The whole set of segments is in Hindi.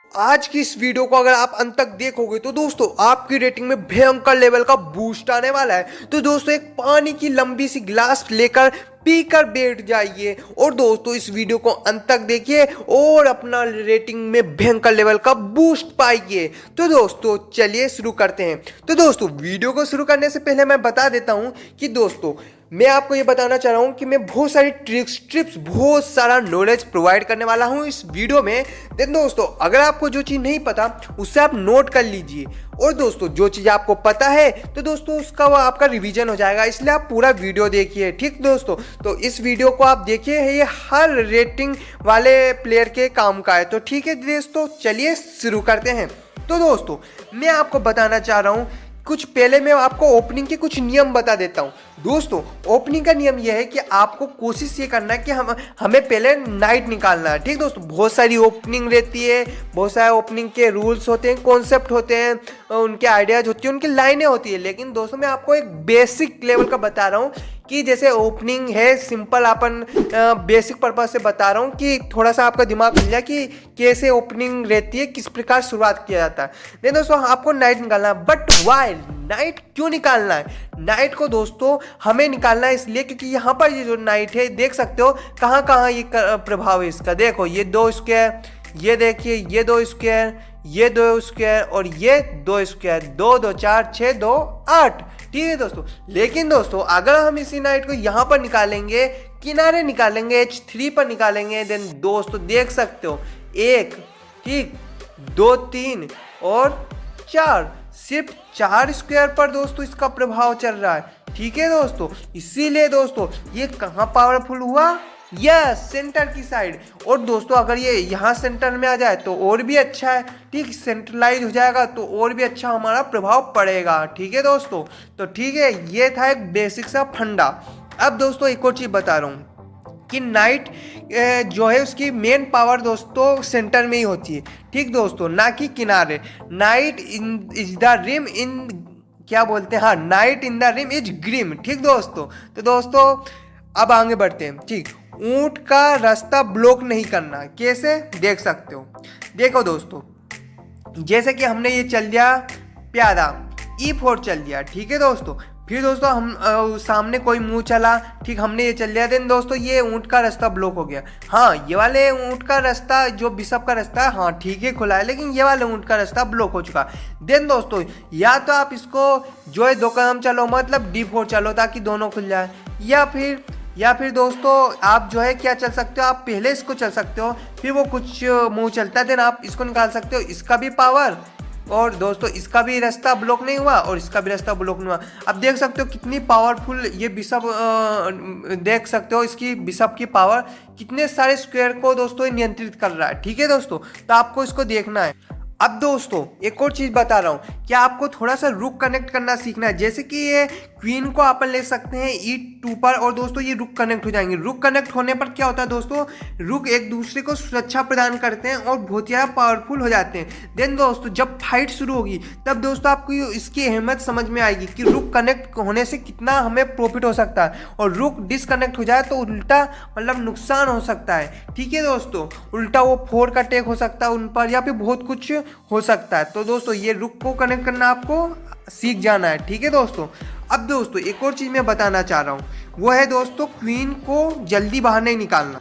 आज की इस वीडियो को अगर आप अंत तक देखोगे तो दोस्तों आपकी रेटिंग में भयंकर लेवल का बूस्ट आने वाला है। तो दोस्तों एक पानी की लंबी सी गिलास लेकर पीकर बैठ जाइए और दोस्तों इस वीडियो को अंत तक देखिए और अपना रेटिंग में भयंकर लेवल का बूस्ट पाइए। तो दोस्तों चलिए शुरू करते हैं। तो दोस्तों वीडियो को शुरू करने से पहले मैं बता देता हूं कि दोस्तों मैं आपको ये बताना चाह रहा हूँ कि मैं बहुत सारी ट्रिप्स बहुत सारा नॉलेज प्रोवाइड करने वाला हूँ इस वीडियो में। देन दोस्तों अगर आपको जो चीज़ नहीं पता उससे आप नोट कर लीजिए और दोस्तों जो चीज़ आपको पता है तो दोस्तों उसका वो आपका रिवीजन हो जाएगा, इसलिए आप पूरा वीडियो देखिए। ठीक दोस्तों, तो इस वीडियो को आप देखिए, ये हर रेटिंग वाले प्लेयर के काम का है। तो ठीक है दोस्तों चलिए शुरू करते हैं। तो दोस्तों मैं आपको बताना चाह रहा हूँ कुछ पहले मैं आपको ओपनिंग के कुछ नियम बता देता हूं। दोस्तों ओपनिंग का नियम यह है कि आपको कोशिश ये करना है कि हमें पहले नाइट निकालना है। ठीक दोस्तों, बहुत सारी ओपनिंग रहती है, बहुत सारे ओपनिंग के रूल्स होते हैं, कॉन्सेप्ट होते हैं, उनके आइडियाज होती हैं, उनकी लाइनें होती है। लेकिन दोस्तों मैं आपको एक बेसिक लेवल का बता रहा हूँ कि जैसे ओपनिंग है सिंपल, अपन बेसिक पर्पज से बता रहा हूँ कि थोड़ा सा आपका दिमाग खुल जाए कि कैसे ओपनिंग रहती है, किस प्रकार शुरुआत किया जाता है। नहीं दोस्तों आपको नाइट निकालना है, बट वाई नाइट क्यों निकालना है? नाइट को दोस्तों हमें निकालना है इसलिए क्योंकि यहाँ पर ये जो नाइट है देख सकते हो कहाँ कहाँ ये प्रभाव है इसका। देखो ये 2 स्क्वायर, ये देखिए ये 2 स्क्वायर, ये 2 स्क्वायर और ये 2 स्क्वायर, 2 2 4 6 2 8। ठीक है दोस्तों, लेकिन दोस्तों अगर हम इसी नाइट को यहाँ पर निकालेंगे, किनारे निकालेंगे, H3 पर निकालेंगे, देन दोस्तों देख सकते हो 1, ठीक 2 3 और 4, सिर्फ 4 स्क्वायर पर दोस्तों इसका प्रभाव चल रहा है। ठीक है दोस्तों, इसीलिए दोस्तों ये कहाँ पावरफुल हुआ? यस, सेंटर की साइड। और दोस्तों अगर ये यहाँ सेंटर में आ जाए तो और भी अच्छा है। ठीक, सेंट्रलाइज हो जाएगा तो और भी अच्छा हमारा प्रभाव पड़ेगा। ठीक है दोस्तों, तो ठीक है ये था एक बेसिक सा फंडा। अब दोस्तों एक और चीज़ बता रहा हूँ कि नाइट जो है उसकी मेन पावर दोस्तों सेंटर में ही होती है। ठीक दोस्तों, ना कि किनारे। Night is the rim in, क्या बोलते हैं, हाँ, night in the rim is grim. ठीक दोस्तों, तो दोस्तों अब आगे बढ़ते हैं। ठीक, ऊंट का रास्ता ब्लॉक नहीं करना, कैसे देख सकते हो। देखो दोस्तों जैसे कि हमने ये चल दिया प्यादा, E4 चल दिया। ठीक है दोस्तों, फिर दोस्तों हम सामने कोई मुंह चला, ठीक हमने ये चल लिया, देन दोस्तों ये ऊंट का रास्ता ब्लॉक हो गया। हाँ, ये वाले ऊंट का रास्ता जो बिशप का रास्ता है, हाँ ठीक है खुला है, लेकिन ये वाले ऊंट का रास्ता ब्लॉक हो चुका। देन दोस्तों या तो आप इसको जो है 2 कदम चलो, मतलब D4 चलो ताकि दोनों खुल जाए, या फिर दोस्तों आप जो है क्या चल सकते हो, आप पहले इसको चल सकते हो, फिर वो कुछ मुंह चलता है, देन आप इसको निकाल सकते हो। इसका भी पावर, और दोस्तों इसका भी रास्ता ब्लॉक नहीं हुआ और इसका भी रास्ता ब्लॉक नहीं हुआ। अब देख सकते हो कितनी पावरफुल ये बिशप, देख सकते हो इसकी बिशप की पावर कितने सारे स्क्वायर को दोस्तों नियंत्रित कर रहा है। ठीक है दोस्तों, तो आपको इसको देखना है। अब दोस्तों एक और चीज़ बता रहा हूँ कि आपको थोड़ा सा रुक कनेक्ट करना सीखना है। जैसे कि ये क्वीन को अपन ले सकते हैं E2 पर और दोस्तों ये रुक कनेक्ट हो जाएंगे। रुक कनेक्ट होने पर क्या होता है दोस्तों, रुक एक दूसरे को सुरक्षा प्रदान करते हैं और बहुत ज़्यादा पावरफुल हो जाते हैं। देन दोस्तों जब फाइट शुरू होगी तब दोस्तों आपको इसकी अहमियत समझ में आएगी कि रुक कनेक्ट होने से कितना हमें प्रॉफिट हो सकता है, और रुक डिसकनेक्ट हो जाए तो उल्टा मतलब नुकसान हो सकता है। ठीक है दोस्तों, उल्टा वो 4 का अटैक हो सकता है उन पर, या फिर बहुत कुछ हो सकता है। तो दोस्तों ये रुक को कनेक्ट करना आपको सीख जाना है। ठीक है दोस्तों, अब दोस्तों एक और चीज़ मैं बताना चाह रहा हूँ, वो है दोस्तों क्वीन को जल्दी बाहर नहीं निकालना।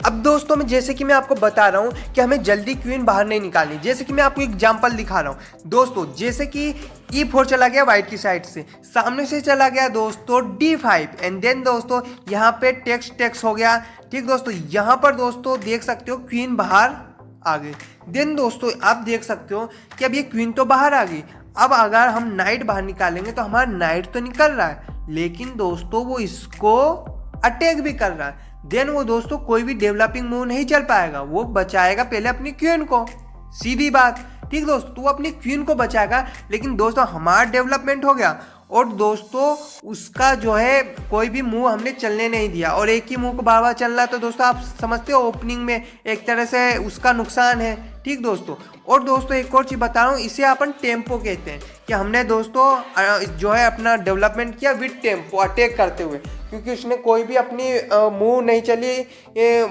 अब दोस्तों जैसे कि मैं आपको बता रहा हूँ कि हमें जल्दी क्वीन बाहर नहीं निकालनी। जैसे कि मैं आपको एग्जांपल दिखा रहा हूँ दोस्तों, जैसे कि E4 चला गया वाइट की साइड से, सामने से चला गया दोस्तों D5, एंड देन दोस्तों यहाँ पे टेक्स हो गया। ठीक दोस्तों, यहाँ पर दोस्तों देख सकते हो क्वीन बाहर आ गई। देन दोस्तों आप देख सकते हो कि अब ये क्वीन तो बाहर आ गई। अब अगर हम नाइट बाहर निकालेंगे तो हमारा नाइट तो निकल रहा है, लेकिन दोस्तों वो इसको अटैक भी कर रहा है। देन वो दोस्तों कोई भी डेवलपिंग मूव नहीं चल पाएगा, वो बचाएगा पहले अपनी क्वीन को, सीधी बात। ठीक दोस्तों, तो वो अपनी क्वीन को बचाएगा, लेकिन दोस्तों हमारा डेवलपमेंट हो गया और दोस्तों उसका जो है कोई भी मूव हमने चलने नहीं दिया, और एक ही मूव को बार बार चलना है, तो दोस्तों आप समझते हो ओपनिंग में एक तरह से उसका नुकसान है। ठीक दोस्तों, और दोस्तों एक और चीज़ बता रहा हूँ, इसे अपन टेम्पो कहते हैं कि हमने दोस्तों जो है अपना डेवलपमेंट किया विद टेम्पो, अटैक करते हुए। क्योंकि उसने कोई भी अपनी मूव नहीं चली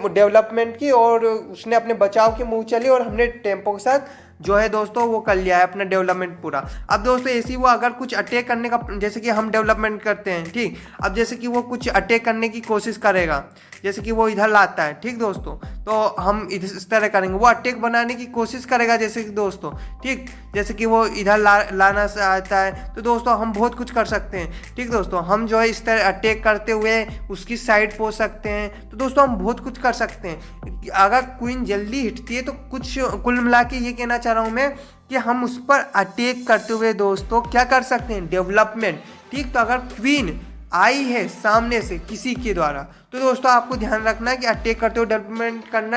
डेवलपमेंट की, और उसने अपने बचाव की मूव चली और हमने टेम्पो के साथ जो है दोस्तों वो कर लिया है अपना डेवलपमेंट पूरा। अब दोस्तों ऐसे ही वो अगर कुछ अटैक करने का, जैसे कि हम डेवलपमेंट करते हैं ठीक, अब जैसे कि वो कुछ अटैक करने की कोशिश करेगा, जैसे कि वो इधर लाता है ठीक दोस्तों, तो हम इस तरह करेंगे। वो अटैक बनाने की कोशिश करेगा जैसे कि दोस्तों ठीक, जैसे कि वो इधर लाना चाहता है, तो दोस्तों हम बहुत कुछ कर सकते हैं ठीक दोस्तों। हम जो है इस तरह अटैक करते हुए उसकी साइड पहुंच सकते हैं, तो दोस्तों हम बहुत कुछ कर सकते हैं। अगर क्वीन जल्दी हिटती है तो कुछ कुल मिला के ये कहना चाह रहा हूँ मैं कि हम उस पर अटैक करते हुए दोस्तों क्या कर सकते हैं, डेवलपमेंट ठीक। तो अगर क्वीन आई है सामने से किसी के द्वारा, तो दोस्तों आपको ध्यान रखना है कि अटैक करते हुए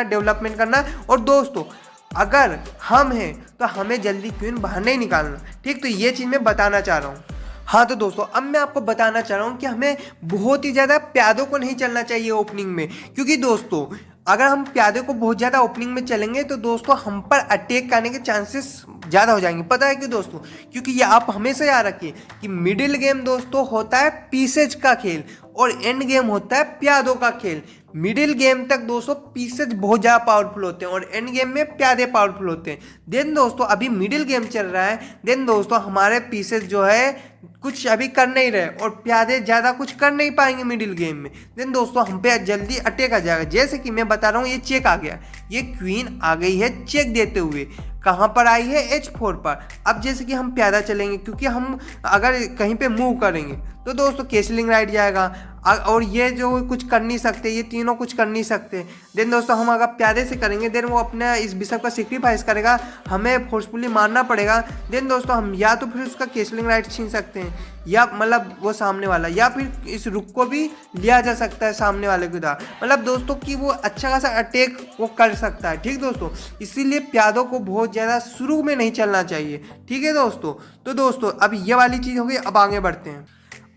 डेवलपमेंट करना। और दोस्तों अगर हम हैं तो हमें जल्दी क्वीन बाहर नहीं निकालना ठीक। तो ये चीज़ मैं बताना चाह रहा हूँ। हाँ तो दोस्तों अब मैं आपको बताना चाह रहा हूँ कि हमें बहुत ही ज़्यादा प्यादों को नहीं चलना चाहिए ओपनिंग में, क्योंकि दोस्तों अगर हम प्यादे को बहुत ज़्यादा ओपनिंग में चलेंगे तो दोस्तों हम पर अटैक करने के चांसेस ज़्यादा हो जाएंगे। पता है क्यों दोस्तों? क्योंकि ये आप हमेशा याद रखिए कि मिडिल गेम दोस्तों होता है पीसेज का खेल और एंड गेम होता है प्यादों का खेल। मिडिल गेम तक दोस्तों पीसेज बहुत ज़्यादा पावरफुल होते हैं और एंड गेम में प्यादे पावरफुल होते हैं। देन दोस्तों अभी मिडिल गेम चल रहा है, देन दोस्तों हमारे पीसेज जो है कुछ अभी कर नहीं रहे और प्यादे ज़्यादा कुछ कर नहीं पाएंगे मिडिल गेम में। देन दोस्तों हम पे जल्दी अटैक आ जाएगा। जैसे कि मैं बता रहा हूँ ये चेक आ गया, ये क्वीन आ गई है चेक देते हुए, कहाँ पर आई है H4 पर। अब जैसे कि हम प्यादा चलेंगे, क्योंकि हम अगर कहीं पे मूव करेंगे तो दोस्तों केसलिंग राइट जाएगा और ये जो कुछ कर नहीं सकते, ये तीनों कुछ कर नहीं सकते। देन दोस्तों हम अगर प्यादे से करेंगे देन वो अपने इस बिशप का सेक्रीफाइस करेगा, हमें फोर्सफुली मारना पड़ेगा। देन दोस्तों हम या तो फिर उसका केसलिंग राइट छीन सकते हैं या मतलब वो सामने वाला, या फिर इस रुक को भी लिया जा सकता है सामने वाले के द्वारा, मतलब दोस्तों कि वो अच्छा खासा अटैक वो कर सकता है ठीक दोस्तों। इसीलिए प्यादों को बहुत ज़्यादा शुरू में नहीं चलना चाहिए ठीक है दोस्तों। तो दोस्तों अब ये वाली चीज़ हो गई, अब आगे बढ़ते हैं।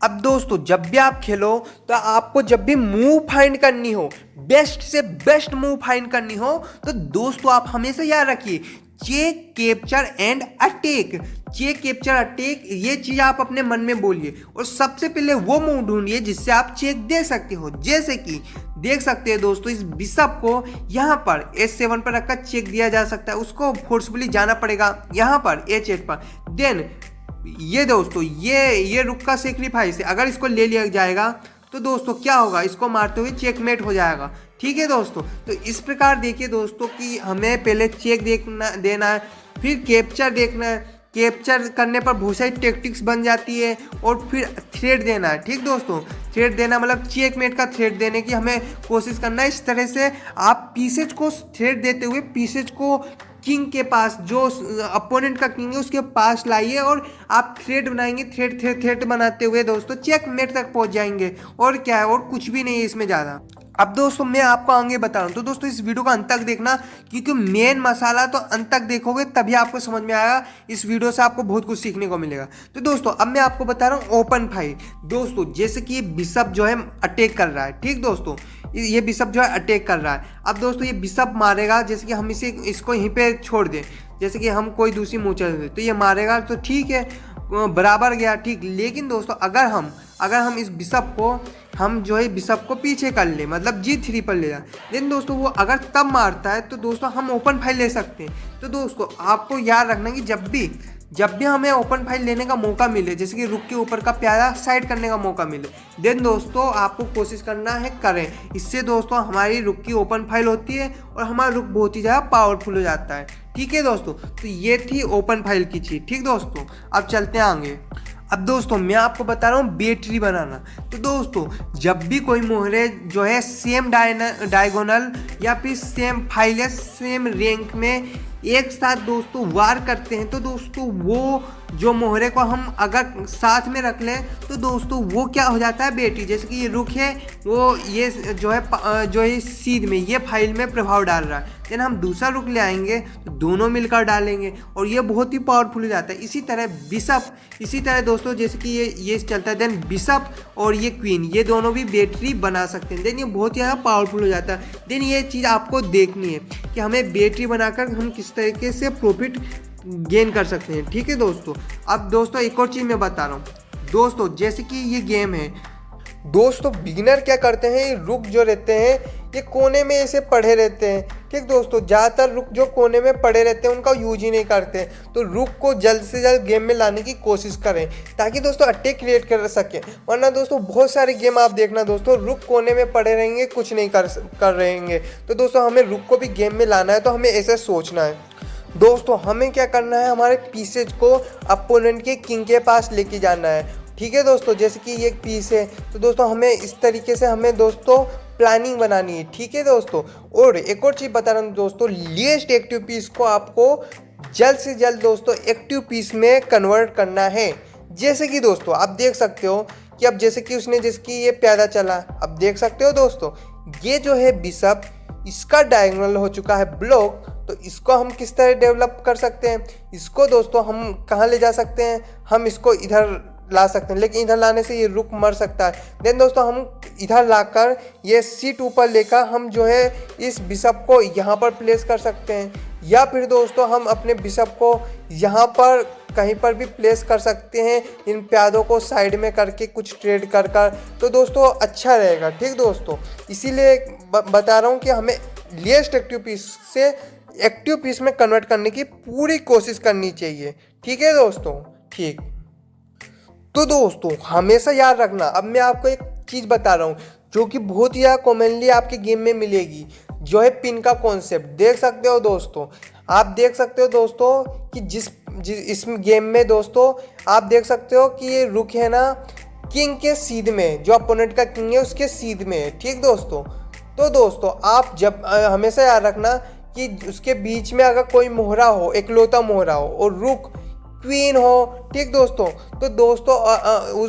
अब दोस्तों जब भी आप खेलो तो आपको जब भी मूव फाइंड करनी हो, बेस्ट से बेस्ट मूव फाइंड करनी हो, तो दोस्तों आप हमेशा याद रखिए check capture and attack. Check capture attack ये चीज़ आप अपने मन में बोलिए और सबसे पहले वो मूव ढूंढिए जिससे आप चेक दे सकते हो। जैसे कि देख सकते हैं दोस्तों इस बिशप को यहाँ पर H7 पर रखकर चेक दिया जा सकता है, उसको फोर्सफुली जाना पड़ेगा यहाँ पर H8 पर। देन ये दोस्तों ये रुक का सेक्रीफाइस है, अगर इसको ले लिया जाएगा तो दोस्तों क्या होगा, इसको मारते हुए चेकमेट हो जाएगा ठीक है दोस्तों। तो इस प्रकार देखिए दोस्तों कि हमें पहले चेक देना है, फिर कैप्चर देखना है, कैप्चर करने पर बहुत सारी टेक्टिक्स बन जाती है और फिर थ्रेड देना है ठीक दोस्तों। थ्रेड देना मतलब चेकमेट का थ्रेड देने की हमें कोशिश करना है। इस तरह से आप पीसेज को थ्रेड देते हुए पीसेज को किंग के पास, जो अपोनेंट का किंग है उसके पास लाइए और आप थ्रेड बनाएंगे। थ्रेड बनाते हुए दोस्तों चेकमेट तक पहुंच जाएंगे, और क्या है, और कुछ भी नहीं है इसमें ज़्यादा। अब दोस्तों मैं आपको आगे बता रहा हूँ, तो दोस्तों इस वीडियो का अंत तक देखना, क्योंकि मेन मसाला तो अंत तक देखोगे तभी आपको समझ में आएगा। इस वीडियो से आपको बहुत कुछ सीखने को मिलेगा। तो दोस्तों अब मैं आपको बता रहा हूँ ओपन फाइट। दोस्तों जैसे कि बिशप जो है अटैक कर रहा है ठीक दोस्तों, ये बिशप जो है अटैक कर रहा है। अब दोस्तों ये बिशप मारेगा, जैसे कि हम इसको यहीं पे छोड़ दें, जैसे कि हम कोई दूसरी मूव चल दें तो ये मारेगा, तो ठीक है बराबर गया ठीक। लेकिन दोस्तों अगर हम इस बिशप को हम जो है बिशप को पीछे कर ले, मतलब G3 पर ले जाए, देन दोस्तों वो अगर तब मारता है तो दोस्तों हम ओपन फाइल ले सकते हैं। तो दोस्तों आपको याद रखना कि जब भी हमें ओपन फाइल लेने का मौका मिले, जैसे कि रुक के ऊपर का प्यादा साइड करने का मौका मिले, देन दोस्तों आपको कोशिश करना है करें। इससे दोस्तों हमारी रुक की ओपन फाइल होती है और हमारा रुक बहुत ही ज़्यादा पावरफुल हो जाता है ठीक है दोस्तों। तो ये थी ओपन फाइल की चीज़ ठीक दोस्तों। अब चलते हैं आगे। अब दोस्तों मैं आपको बता रहा हूँ बेट्री बनाना। तो दोस्तों जब भी कोई मोहरे जो है सेम डायगोनल या फिर सेम फाइल या सेम रैंक में एक साथ दोस्तों वार करते हैं, तो दोस्तों वो जो मोहरे को हम अगर साथ में रख लें तो दोस्तों वो क्या हो जाता है बेटी। जैसे कि ये रुक है, वो ये जो है सीध में ये फाइल में प्रभाव डाल रहा है, देन हम दूसरा रुक ले आएंगे तो दोनों मिलकर डालेंगे और ये बहुत ही पावरफुल हो जाता है। इसी तरह बिशप, इसी तरह दोस्तों जैसे कि ये चलता है, देन बिशप और ये क्वीन, ये दोनों भी बैटरी बना सकते हैं, देन ये बहुत ही ज़्यादा पावरफुल हो जाता है। देन ये चीज़ आपको देखनी है कि हमें बैटरी बनाकर हम किस तरीके से प्रॉफिट गेन कर सकते हैं ठीक है दोस्तों। अब दोस्तों एक और चीज़ मैं बता रहा हूँ दोस्तों, जैसे कि ये गेम है दोस्तों बिगिनर क्या करते हैं, ये रुक जो रहते हैं ये कोने में ऐसे पड़े रहते हैं। ठीक दोस्तों, ज़्यादातर रुक जो कोने में पड़े रहते हैं उनका यूज ही नहीं करते। तो रुक को जल्द से जल्द गेम में लाने की कोशिश करें ताकि दोस्तों अटैक क्रिएट कर सकें। वरना दोस्तों बहुत सारे गेम आप देखना दोस्तों, रुक कोने में पड़े रहेंगे, कुछ नहीं कर रहेंगे। तो दोस्तों हमें रुक को भी गेम में लाना है, तो हमें ऐसे सोचना है। दोस्तों हमें क्या करना है, हमारे पीसेज को अपोनेंट के किंग के पास लेके जाना है। ठीक है दोस्तों, जैसे कि ये एक पीस है तो दोस्तों हमें इस तरीके से हमें दोस्तों प्लानिंग बनानी है। ठीक है दोस्तों, और एक और चीज़ बता रहा हूँ दोस्तों, लीस्ट एक्टिव पीस को आपको जल्द से जल्द दोस्तों एक्टिव पीस में कन्वर्ट करना है। जैसे कि दोस्तों आप देख सकते हो कि अब जैसे कि उसने जैसे कि ये प्यादा चला, अब देख सकते हो दोस्तों ये जो है बिशप, इसका डायगोनल हो चुका है ब्लॉक। तो इसको हम किस तरह डेवलप कर सकते हैं, इसको दोस्तों हम कहाँ ले जा सकते हैं, हम इसको इधर ला सकते हैं, लेकिन इधर लाने से ये रुक मर सकता है। देन दोस्तों हम इधर लाकर ये C2 पर लेकर हम जो है इस बिशप को यहाँ पर प्लेस कर सकते हैं, या फिर दोस्तों हम अपने बिशप को यहाँ पर कहीं पर भी प्लेस कर सकते हैं, इन प्यादों को साइड में करके कुछ ट्रेड कर कर। तो दोस्तों अच्छा रहेगा। ठीक दोस्तों, इसीलिए बता रहा हूँ कि हमें लीस्ट एक्टिव पीस से एक्टिव पीस में कन्वर्ट करने की पूरी कोशिश करनी चाहिए। ठीक है दोस्तों, ठीक। तो दोस्तों हमेशा याद रखना, अब मैं आपको एक चीज़ बता रहा हूँ जो कि बहुत ही कॉमनली आपके गेम में मिलेगी, जो है पिन का कॉन्सेप्ट। देख सकते हो दोस्तों, आप देख सकते हो दोस्तों कि जिस इस गेम में दोस्तों आप देख सकते हो कि ये रुक है ना किंग के सीध में, जो अपोनेंट का किंग है उसके सीध में है। ठीक दोस्तों, तो दोस्तों आप जब हमेशा याद रखना कि उसके बीच में अगर कोई मोहरा हो, एकलौता मोहरा हो, और रुक क्वीन हो, ठीक दोस्तों, तो दोस्तों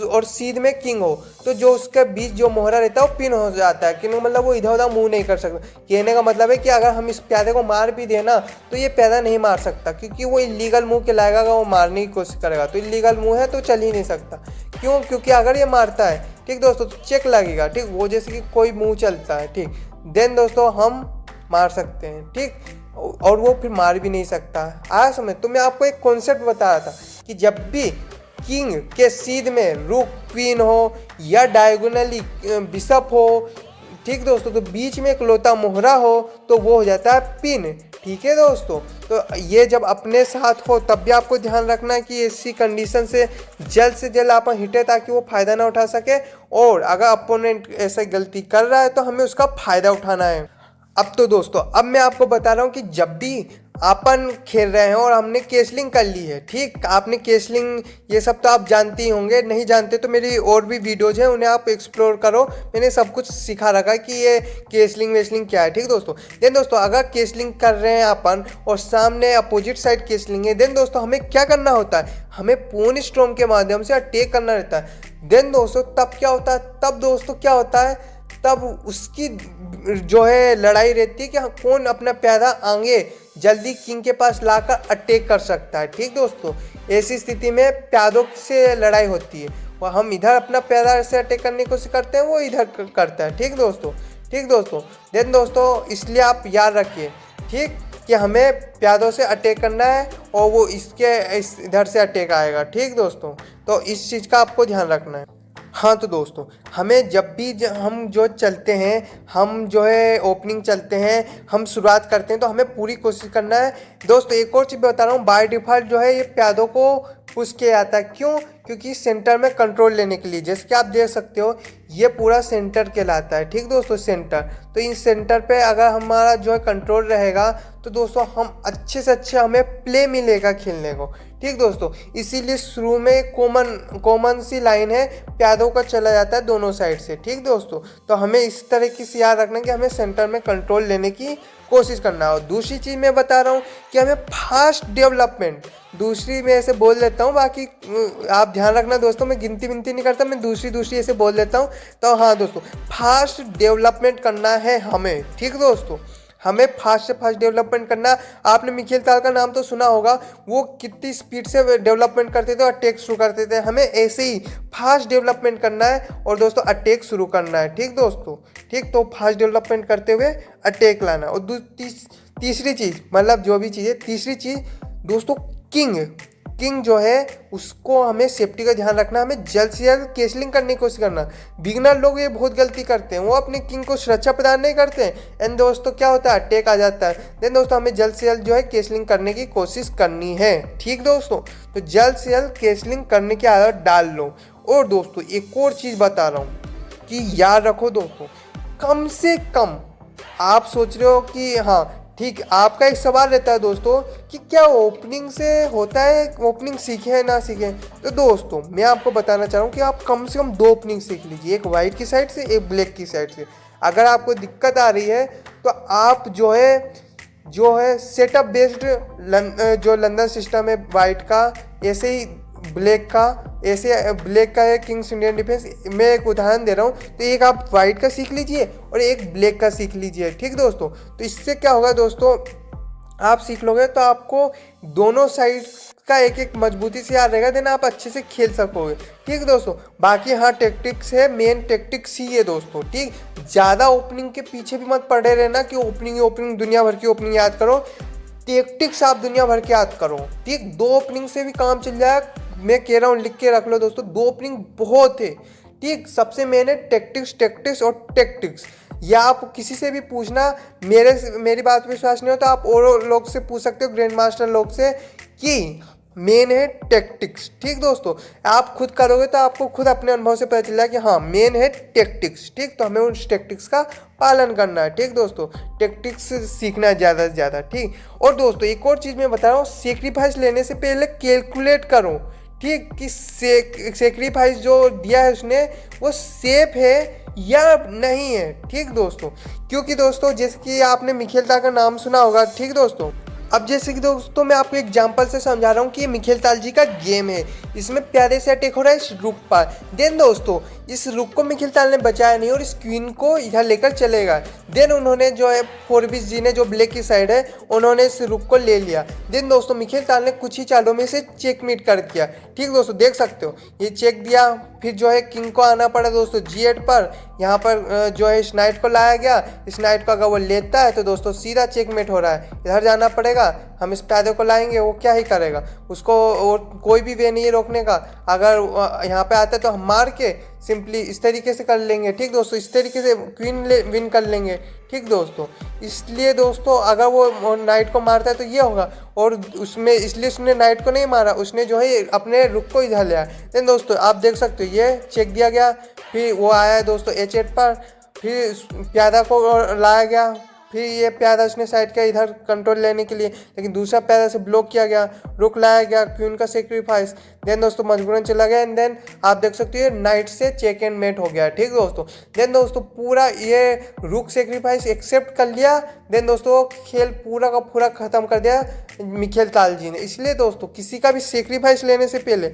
और सीध में किंग हो, तो जो उसके बीच जो मोहरा रहता है वो पिन हो जाता है। किंग मतलब वो इधर उधर मूव नहीं कर सकता। कहने का मतलब है कि अगर हम इस प्यादे को मार भी दें ना तो ये प्यादा नहीं मार सकता, क्योंकि वो इलीगल मूव कहलाएगा। अगर वो मारने की कोशिश करेगा तो इलीगल मूव है, तो चल ही नहीं सकता। क्यों? क्योंकि अगर ये मारता है, ठीक दोस्तों, तो चेक लगेगा। ठीक, वो जैसे कि कोई मूव चलता है, ठीक, देन दोस्तों हम मार सकते हैं। ठीक, और वो फिर मार भी नहीं सकता। आया समझ? तो मैं आपको एक कॉन्सेप्ट बता रहा था कि जब भी किंग के सीध में रुक क्वीन हो या डायगोनली बिशप हो, ठीक दोस्तों, तो बीच में एक लोता मोहरा हो तो वो हो जाता है पिन। ठीक है दोस्तों, तो ये जब अपने साथ हो तब भी आपको ध्यान रखना है कि ऐसी कंडीशन से जल्द आप हिटे ताकि वो फ़ायदा ना उठा सके। और अगर अपोनेंट ऐसा गलती कर रहा है तो हमें उसका फ़ायदा उठाना है। अब तो दोस्तों अब मैं आपको बता रहा हूँ कि जब भी अपन खेल रहे हैं और हमने केसलिंग कर ली है, ठीक, आपने केसलिंग ये सब तो आप जानते ही होंगे, नहीं जानते तो मेरी और भी वीडियोज हैं उन्हें आप एक्सप्लोर करो, मैंने सब कुछ सिखा रखा है कि ये केसलिंग वेसलिंग क्या है। ठीक दोस्तों, देन दोस्तों अगर केसलिंग कर रहे हैं अपन और सामने अपोजिट साइड केसलिंग है, देन दोस्तों हमें क्या करना होता है, हमें पूर्ण स्टॉर्म के माध्यम से अटैक करना रहता है। देन दोस्तों तब क्या होता है, तब दोस्तों क्या होता है, तब उसकी जो है लड़ाई रहती है कि कौन अपना प्यादा आगे जल्दी किंग के पास लाकर अटैक कर सकता है। ठीक दोस्तों, ऐसी स्थिति में प्यादों से लड़ाई होती है, और हम इधर अपना प्यादा से अटैक करने की कोशिश करते हैं, वो इधर करता है। ठीक दोस्तों, ठीक दोस्तों, देन दोस्तों इसलिए आप याद रखिए, ठीक, कि हमें प्यादों से अटैक करना है और वो इधर से अटैक आएगा। ठीक दोस्तों, तो इस चीज़ का आपको ध्यान रखना है। हाँ तो दोस्तों हमें जब भी हम जो चलते हैं, हम जो है ओपनिंग चलते हैं, हम शुरुआत करते हैं, तो हमें पूरी कोशिश करना है। दोस्तों एक और चीज़ बता रहा हूँ, बाय डिफ़ॉल्ट जो है ये प्यादों को पुश किया जाता है। क्यों? क्योंकि सेंटर में कंट्रोल लेने के लिए। जैसे कि आप देख सकते हो ये पूरा सेंटर कहलाता है। ठीक दोस्तों, सेंटर, तो इन सेंटर पे अगर हमारा जो है कंट्रोल रहेगा तो दोस्तों हम अच्छे से अच्छे हमें प्ले मिलेगा खेलने को। ठीक दोस्तों, इसीलिए शुरू में कॉमन सी लाइन है, प्यादों का चला जाता है दोनों साइड से। ठीक दोस्तों, तो हमें इस तरीके से याद रखना कि हमें सेंटर में कंट्रोल लेने की कोशिश करना है। और दूसरी चीज़ मैं बता रहा हूँ कि हमें फास्ट डेवलपमेंट, दूसरी मैं ऐसे बोल देता हूँ, बाकी आप ध्यान रखना दोस्तों, मैं गिनती विनती नहीं करता, मैं दूसरी ऐसे बोल देता हूँ। तो हाँ दोस्तों, फास्ट डेवलपमेंट करना है हमें। ठीक दोस्तों, हमें फास्ट से फास्ट डेवलपमेंट करना। आपने मिखेल ताल का नाम तो सुना होगा, वो कितनी स्पीड से डेवलपमेंट करते थे और अटैक शुरू करते थे। हमें ऐसे ही फास्ट डेवलपमेंट करना है और दोस्तों अटैक शुरू करना है। ठीक दोस्तों, ठीक, तो फास्ट डेवलपमेंट करते हुए अटैक लाना। और तीसरी चीज़, मतलब जो भी चीज़ है, तीसरी चीज़ दोस्तों, किंग किंग जो है उसको हमें सेफ्टी का ध्यान रखना, हमें जल्द से जल्द केसलिंग करने की कोशिश करना। बिगिनर लोग ये बहुत गलती करते हैं, वो अपने किंग को सुरक्षा प्रदान नहीं करते हैं एंड दोस्तों क्या होता है, अटैक आ जाता है। देन दोस्तों हमें जल्द से जल्द जो है केसलिंग करने की कोशिश करनी है। ठीक दोस्तों, तो जल्द से जल्द केसलिंग करने की आदत डाल लो। और दोस्तों एक और चीज़ बता रहा हूँ कि याद रखो दोस्तों, कम से कम आप सोच रहे हो कि हाँ ठीक, आपका एक सवाल रहता है दोस्तों कि क्या ओपनिंग से होता है, ओपनिंग सीखे है ना सीखे। तो दोस्तों मैं आपको बताना चाह रहा हूँ कि आप कम से कम 2 ओपनिंग सीख लीजिए, एक वाइट की साइड से एक ब्लैक की साइड से। अगर आपको दिक्कत आ रही है तो आप जो है सेटअप बेस्ड जो लंदन सिस्टम है वाइट का, ऐसे ही ब्लैक का है किंग्स इंडियन डिफेंस। मैं एक उदाहरण दे रहा हूँ, तो एक आप वाइट का सीख लीजिए और एक ब्लैक का सीख लीजिए। ठीक दोस्तों, तो इससे क्या होगा दोस्तों, आप सीख लोगे तो आपको दोनों साइड का एक एक मजबूती से याद रहेगा, देन आप अच्छे से खेल सकोगे। ठीक दोस्तों, बाकी हाँ टेक्टिक्स है, मेन टेक्टिक्स ही है दोस्तों। ठीक, ज़्यादा ओपनिंग के पीछे भी मत पड़े रहना कि ओपनिंग दुनिया भर की ओपनिंग याद करो। टेक्टिक्स आप दुनिया भर के याद करो। ठीक, 2 ओपनिंग से भी काम चल जाएगा। मैं कह रहा हूँ लिख के रख लो दोस्तों, 2 ओपनिंग बहुत है। ठीक, सबसे मेन है टेक्टिक्स और टेक्टिक्स। या आप किसी से भी पूछना, मेरी बात पे विश्वास नहीं हो तो आप और लोग से पूछ सकते हो, ग्रैंड मास्टर लोग से, कि मेन है टेक्टिक्स। ठीक दोस्तों, आप खुद करोगे तो आपको खुद अपने अनुभव से पता चल जाएगा कि हाँ मेन है टेक्टिक्स। ठीक, तो हमें उस टेक्टिक्स का पालन करना है। ठीक दोस्तों, टेक्टिक्स सीखना है ज़्यादा से ज़्यादा। ठीक, और दोस्तों एक और चीज़ मैं बता रहा हूँ, सेक्रीफाइस लेने से पहले कैलकुलेट करो। ठीक, कि सेक्रीफाइस जो दिया है उसने वो सेफ है या नहीं है। ठीक दोस्तों, क्योंकि दोस्तों जैसे कि आपने मिखेल ताल का नाम सुना होगा। ठीक दोस्तों, अब जैसे कि दोस्तों मैं आपको एग्जांपल से समझा रहा हूँ कि ये मिखेल ताल जी का गेम है, इसमें प्यारे से अटैक हो रहा है इस रुक पर। देन दोस्तों इस रुक को मिखेल ताल ने बचाया नहीं और इस क्वीन को इधर लेकर चलेगा। देन उन्होंने जो है फोरबिस जी ने, जो ब्लैक की साइड है, उन्होंने इस रुक को ले लिया। देन दोस्तों मिखेल ताल ने कुछ ही चालों में से चेकमेट कर दिया। ठीक दोस्तों, देख सकते हो ये चेक दिया, फिर जो है किंग को आना पड़ा दोस्तों G8 पर। यहाँ पर जो है इस नाइट को लाया गया, इस नाइट को अगर वो लेता है तो दोस्तों सीधा चेकमेट हो रहा है। इधर जाना पड़ेगा, हम इस प्यादे को लाएंगे, वो क्या ही करेगा, उसको और कोई भी वे नहीं है रोकने का। अगर यहाँ पे आता है तो हम मार के सिंपली इस तरीके से कर लेंगे। ठीक दोस्तों, इस तरीके से क्वीन विन कर लेंगे। ठीक दोस्तों, इसलिए दोस्तों अगर वो नाइट को मारता है तो ये होगा, और उसमें इसलिए उसने नाइट को नहीं मारा, उसने जो है अपने रुक को इधर लिया। देन दोस्तों आप देख सकते हो ये चेक दिया गया, फिर वो आया दोस्तों H8 पर, फिर प्यादा को लाया गया, फिर ये प्यादा उसने साइड का इधर कंट्रोल लेने के लिए, लेकिन दूसरा प्यादा से ब्लॉक किया गया, रुक लाया गया, क्वीन का सेक्रीफाइस। देन दोस्तों मजबूरन चला गया एंड देन आप देख सकते हो ये नाइट से चेक एंड मेट हो गया। ठीक दोस्तों, देन दोस्तों पूरा ये रुक सेक्रीफाइस एक्सेप्ट कर लिया। देन दोस्तों खेल पूरा का पूरा ख़त्म कर दिया मिखेल ताल जी ने। इसलिए दोस्तों किसी का भी सेक्रीफाइस लेने से पहले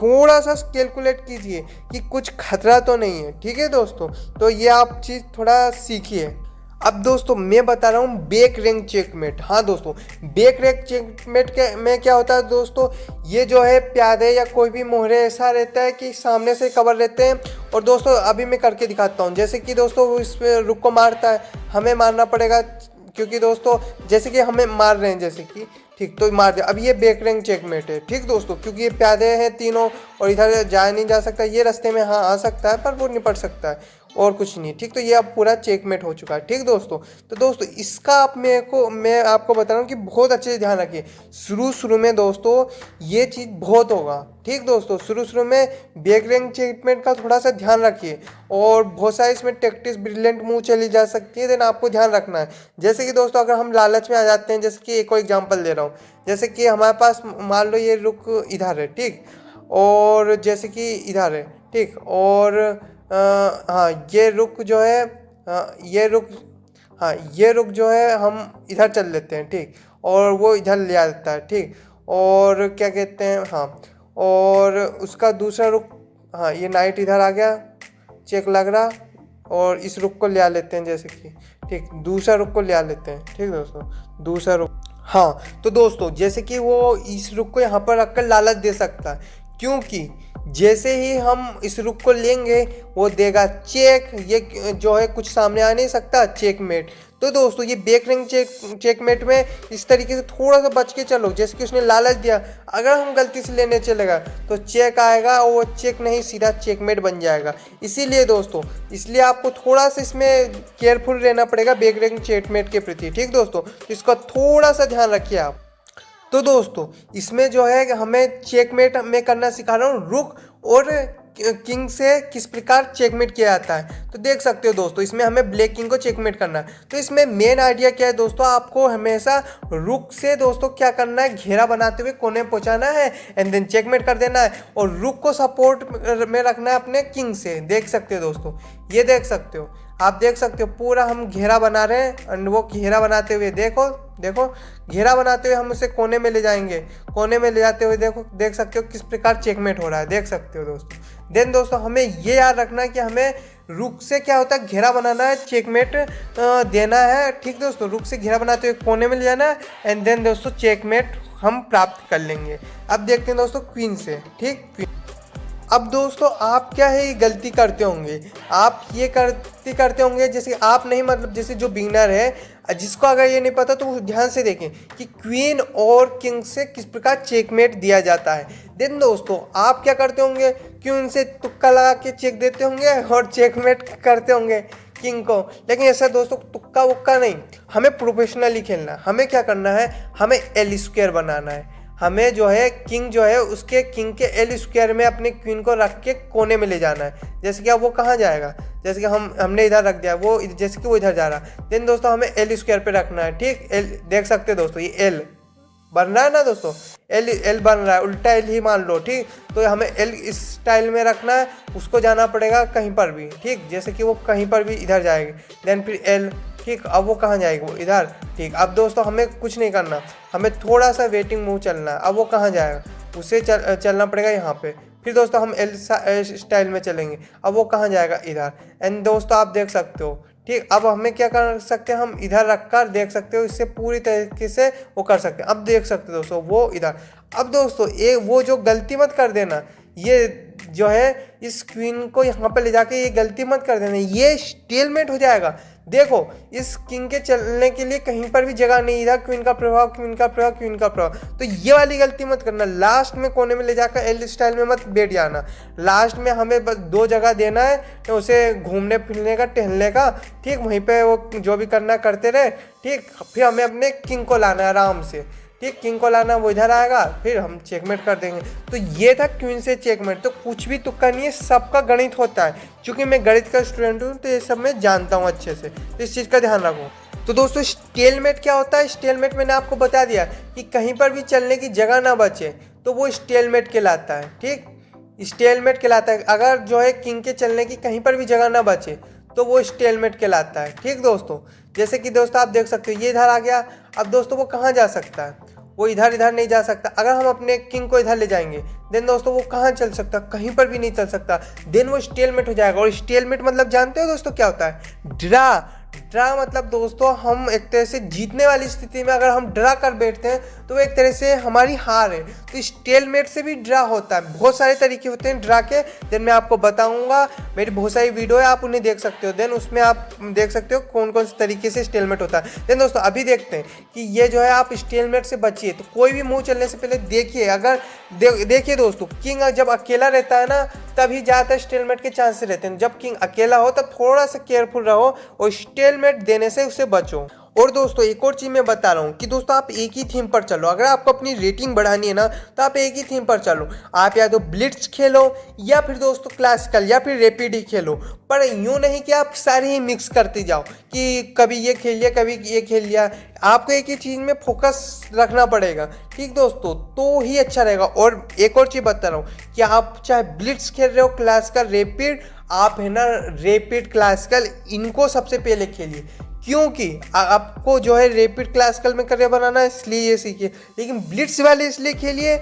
थोड़ा सा कैलकुलेट कीजिए कि कुछ खतरा तो नहीं है। ठीक है दोस्तों, तो ये आप चीज़ थोड़ा सीखिए। अब दोस्तों मैं बता रहा हूँ बैक रैंक चेकमेट। हाँ दोस्तों, बैक रैंक चेकमेट के में क्या होता है दोस्तों, ये जो है प्यादे या कोई भी मोहरे ऐसा रहता है कि सामने से कवर रहते हैं। और दोस्तों अभी मैं करके दिखाता हूँ, जैसे कि दोस्तों वो इस पे रुक को मारता है, हमें मारना पड़ेगा, क्योंकि दोस्तों जैसे कि हमें मार रहे हैं जैसे कि, ठीक, तो मार दिया। अब ये बैक रैंक चेकमेट है। ठीक दोस्तों, क्योंकि ये प्यादे हैं तीनों और इधर जाया नहीं जा सकता, ये रास्ते में हाँ आ सकता है पर वो निपट सकता है और कुछ नहीं। ठीक, तो ये अब पूरा चेकमेट हो चुका है। ठीक दोस्तों, तो दोस्तों इसका आप मैं आपको बता रहा हूँ कि बहुत अच्छे से ध्यान रखिए। शुरू में दोस्तों ये चीज़ बहुत होगा। ठीक दोस्तों, शुरू में बैक रैंक चेकमेट का थोड़ा सा ध्यान रखिए, और बहुत सारे इसमें टेक्टिक्स ब्रिलियंट मूव चली जा सकती है, देन आपको ध्यान रखना है। जैसे कि दोस्तों अगर हम लालच में आ जाते हैं, जैसे कि एक और एग्जाम्पल दे रहा हूँ, जैसे कि हमारे पास मान लो ये रुक इधर है, ठीक, और जैसे कि इधर है, ठीक, और हाँ ये रुक जो है, ये रुक जो है हम इधर चल लेते हैं, ठीक, और वो इधर ले आता है, ठीक, और क्या कहते हैं, हाँ, और उसका दूसरा रुक, हाँ ये नाइट इधर आ गया, चेक लग रहा, और इस रुक को ले आ लेते हैं, जैसे कि, ठीक, दूसरा रुक को ले आ लेते हैं। ठीक दोस्तों, दूसरा रुक, हाँ, तो दोस्तों जैसे कि वो इस रुक को यहाँ पर रखकर लालच दे सकता है, क्योंकि जैसे ही हम इस रुक को लेंगे वो देगा चेक, ये जो है कुछ सामने आ नहीं सकता, चेकमेट। तो दोस्तों ये बैक रैंक चेकमेट में इस तरीके से थोड़ा सा बच के चलो, जैसे कि उसने लालच दिया, अगर हम गलती से लेने चलेगा तो चेक आएगा, और वो चेक नहीं सीधा चेकमेट बन जाएगा। इसीलिए दोस्तों, इसलिए आपको थोड़ा सा इसमें केयरफुल रहना पड़ेगा बैक रैंक चेकमेट के प्रति, ठीक दोस्तों। तो इसका थोड़ा सा ध्यान रखिए आप। तो दोस्तों इसमें जो है हमें चेकमेट में करना सिखा रहा हूँ, रुक और किंग से किस प्रकार चेकमेट किया जाता है। तो देख सकते हो दोस्तों, इसमें हमें ब्लैक किंग को चेकमेट करना है। तो इसमें मेन आइडिया क्या है दोस्तों, आपको हमेशा रुक से दोस्तों क्या करना है, घेरा बनाते हुए कोने पहुंचाना है एंड देन चेकमेट कर देना है, और रुक को सपोर्ट में रखना है अपने किंग से। देख सकते हो दोस्तों, ये देख सकते हो, आप देख सकते हो पूरा हम घेरा बना रहे हैं, एंड वो घेरा बनाते हुए देखो देखो, घेरा बनाते हुए हम उसे कोने में ले जाएंगे, कोने में ले जाते हुए देखो, देख सकते हो किस प्रकार चेकमेट हो रहा है, देख सकते हो दोस्तों। देन दोस्तों हमें ये याद रखना है कि हमें रुक से क्या होता है, घेरा बनाना है, चेकमेट देना है, ठीक दोस्तों। रुक से घेरा बनाते हुए कोने में ले जाना है, एंड देन दोस्तों चेकमेट हम प्राप्त कर लेंगे। अब देखते हैं दोस्तों क्वीन से, ठीक। अब दोस्तों आप क्या है, ये गलती करते होंगे, आप ये करते होंगे, जैसे आप नहीं, मतलब जैसे जो बिगनर है, जिसको अगर ये नहीं पता तो वो ध्यान से देखें कि क्वीन और किंग से किस प्रकार चेकमेट दिया जाता है। देन दोस्तों आप क्या करते होंगे, क्वीन से तुक्का लगा के चेक देते होंगे और चेकमेट करते होंगे किंग को। लेकिन ऐसा दोस्तों तुक्का वुक्का नहीं, हमें प्रोफेशनली खेलना है। हमें क्या करना है, हमें एल स्क्वायर बनाना है। हमें जो है किंग जो है उसके किंग के एल स्क्वायर में अपने क्वीन को रख के कोने में ले जाना है। जैसे कि अब वो कहाँ जाएगा, जैसे कि हमने इधर रख दिया, वो जैसे कि वो इधर जा रहा। देन दोस्तों हमें एल स्क्वायर पे रखना है, ठीक। एल देख सकते हैं दोस्तों, ये एल बन रहा है ना दोस्तों, एल बन रहा है, उल्टा एल ही मान लो, ठीक। तो हमें एल इस स्टाइल में रखना है, उसको जाना पड़ेगा कहीं पर भी, ठीक। जैसे कि वो कहीं पर भी इधर जाएगी, देन फिर एल, ठीक। अब वो कहाँ जाएगी, वो इधर, ठीक। अब दोस्तों हमें कुछ नहीं करना, हमें थोड़ा सा वेटिंग मूव चलना है। अब वो कहाँ जाएगा, उसे चलना पड़ेगा यहाँ पे। फिर दोस्तों हम एल स्टाइल में चलेंगे, अब वो कहाँ जाएगा, इधर। एंड दोस्तों आप देख सकते हो, ठीक। अब हमें क्या कर सकते हैं, हम इधर रखकर देख सकते हो, इससे पूरी तरीके से वो कर सकते हैं। अब देख सकते हो दोस्तों वो इधर। अब दोस्तों वो जो गलती मत कर देना, ये जो है इस क्वीन को यहाँ पे ले जाके ये गलती मत कर देना, ये स्टेलमेट हो जाएगा। देखो इस किंग के चलने के लिए कहीं पर भी जगह नहीं, इधर क्वीन का प्रभाव, क्वीन का प्रभाव, क्वीन का प्रभाव। तो ये वाली गलती मत करना, लास्ट में कोने में ले जाकर एल स्टाइल में मत बैठ जाना। लास्ट में हमें बस 2 जगह देना है, तो उसे घूमने फिरने का, टहलने का, ठीक। वहीं पे वो जो भी करना करते रहे, ठीक। फिर हमें अपने किंग को लाना है आराम से, ठीक। किंग को लाना, वो इधर आएगा, फिर हम चेकमेट कर देंगे। तो ये था क्वीन से चेकमेट। तो कुछ भी तुक्का नहीं है, सबका गणित होता है। क्योंकि मैं गणित का स्टूडेंट हूँ तो ये सब मैं जानता हूँ अच्छे से, तो इस चीज़ का ध्यान रखो। तो दोस्तों स्टेलमेट क्या होता है, स्टेलमेट मैंने आपको बता दिया कि कहीं पर भी चलने की जगह ना बचे तो वो स्टेलमेट कहलाता है, ठीक। स्टेलमेट कहलाता है। अगर जो है किंग के चलने की कहीं पर भी जगह ना बचे तो वो स्टेलमेट कहलाता है, ठीक दोस्तों। जैसे कि दोस्तों आप देख सकते हो ये इधर आ गया, अब दोस्तों वो कहाँ जा सकता है, वो इधर नहीं जा सकता। अगर हम अपने किंग को इधर ले जाएंगे देन दोस्तों वो कहाँ चल सकता, कहीं पर भी नहीं चल सकता। देन वो स्टेलमेट हो जाएगा। और स्टेलमेट मतलब जानते हो दोस्तों क्या होता है, ड्रा मतलब दोस्तों हम एक तरह से जीतने वाली स्थिति में अगर हम ड्रा कर बैठते हैं तो वो एक तरह से हमारी हार है। तो स्टेलमेट से भी ड्रा होता है, बहुत सारे तरीके होते हैं ड्रा के। देन मैं आपको बताऊंगा, मेरी बहुत सारी वीडियो है, आप उन्हें देख सकते हो। देन उसमें आप देख सकते हो कौन कौन से तरीके से स्टेलमेट होता है। देन दोस्तों अभी देखते हैं कि ये जो है आप स्टेलमेट से बचिए। तो कोई भी मूव चलने से पहले देखिए, अगर देखिए दोस्तों किंग जब अकेला रहता है ना तभी ज़्यादातर स्टेलमेट के चांसेस रहते हैं। जब किंग अकेला हो तब थोड़ा सा केयरफुल रहो और स्टेलमेट देने से उसे बचो। और दोस्तों एक और चीज़ मैं बता रहा हूँ कि दोस्तों आप एक ही थीम पर चलो। अगर आपको अपनी रेटिंग बढ़ानी है ना तो आप एक ही थीम पर चलो। आप या तो ब्लिट्स खेलो या फिर दोस्तों क्लासिकल या फिर रैपिड ही खेलो, पर यूँ नहीं कि आप सारे ही मिक्स करते जाओ कि कभी ये खेल लिया कभी ये खेल लिया। आपको एक ही चीज़ में फोकस रखना पड़ेगा, ठीक दोस्तों, तो ही अच्छा रहेगा। और एक और चीज़ बता रहा हूँ कि आप चाहे ब्लिट्स खेल रहे हो, क्लासिकल, रैपिड, आप है ना रैपिड क्लासिकल इनको सबसे पहले खेलिए। क्योंकि आपको जो है रैपिड क्लासिकल में करियर बनाना है इसलिए ये सीखिए, लेकिन ब्लिट्स वाले इसलिए खेलिए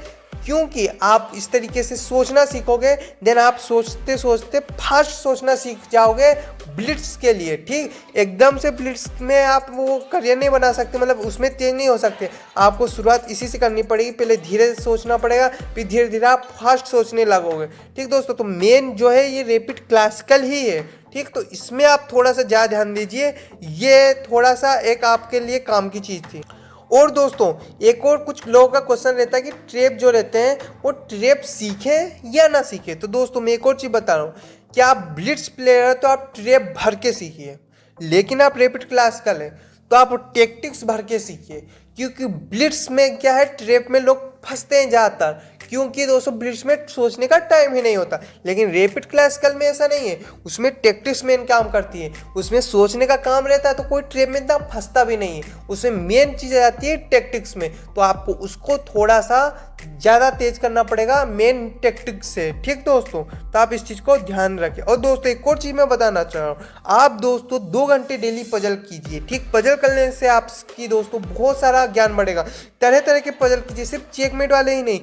क्योंकि आप इस तरीके से सोचना सीखोगे, देन आप सोचते सोचते फास्ट सोचना सीख जाओगे ब्लिट्स के लिए। ठीक, एकदम से ब्लिट्स में आप वो करियर नहीं बना सकते, मतलब उसमें तेज नहीं हो सकते। आपको शुरुआत इसी से करनी पड़ेगी, पहले धीरे से सोचना पड़ेगा, फिर धीरे धीरे आप फास्ट सोचने लगोगे। ठीक दोस्तों, तो मेन जो है ये रैपिड क्लासिकल ही है। ठीक, तो इसमें आप थोड़ा सा ज़्यादा ध्यान दीजिए, ये थोड़ा सा एक आपके लिए काम की चीज़ थी। और दोस्तों एक और कुछ लोगों का क्वेश्चन रहता है कि ट्रैप जो रहते हैं वो ट्रैप सीखें या ना सीखें। तो दोस्तों मैं एक और चीज़ बता रहा हूँ कि आप ब्लिट्स प्लेयर है तो आप ट्रैप भर के सीखिए, लेकिन आप रैपिड क्लासिकल है तो आप टैक्टिक्स भर के सीखिए। क्योंकि ब्लिट्स में क्या है, ट्रैप में लोग फंसते हैं ज़्यादातर, क्योंकि दोस्तों ब्लिट्स में सोचने का टाइम ही नहीं होता। लेकिन रैपिड क्लासिकल में ऐसा नहीं है, उसमें टैक्टिक्स मेन काम करती है, उसमें सोचने का काम रहता है, तो कोई ट्रैप में इतना फंसता भी नहीं है। उसमें मेन चीज़ आ जाती है टैक्टिक्स में, तो आपको उसको थोड़ा सा ज़्यादा तेज करना पड़ेगा मेन टैक्टिक्स से। ठीक दोस्तों, तो आप इस चीज़ को ध्यान रखें। और दोस्तों एक और चीज़ मैं बताना चाह रहा हूँ, आप दोस्तों 2 घंटे डेली पजल कीजिए। ठीक, पजल करने से आपकी दोस्तों बहुत सारा ज्ञान बढ़ेगा। तरह तरह के पजल कीजिए, सिर्फ चेकमेट वाले ही नहीं,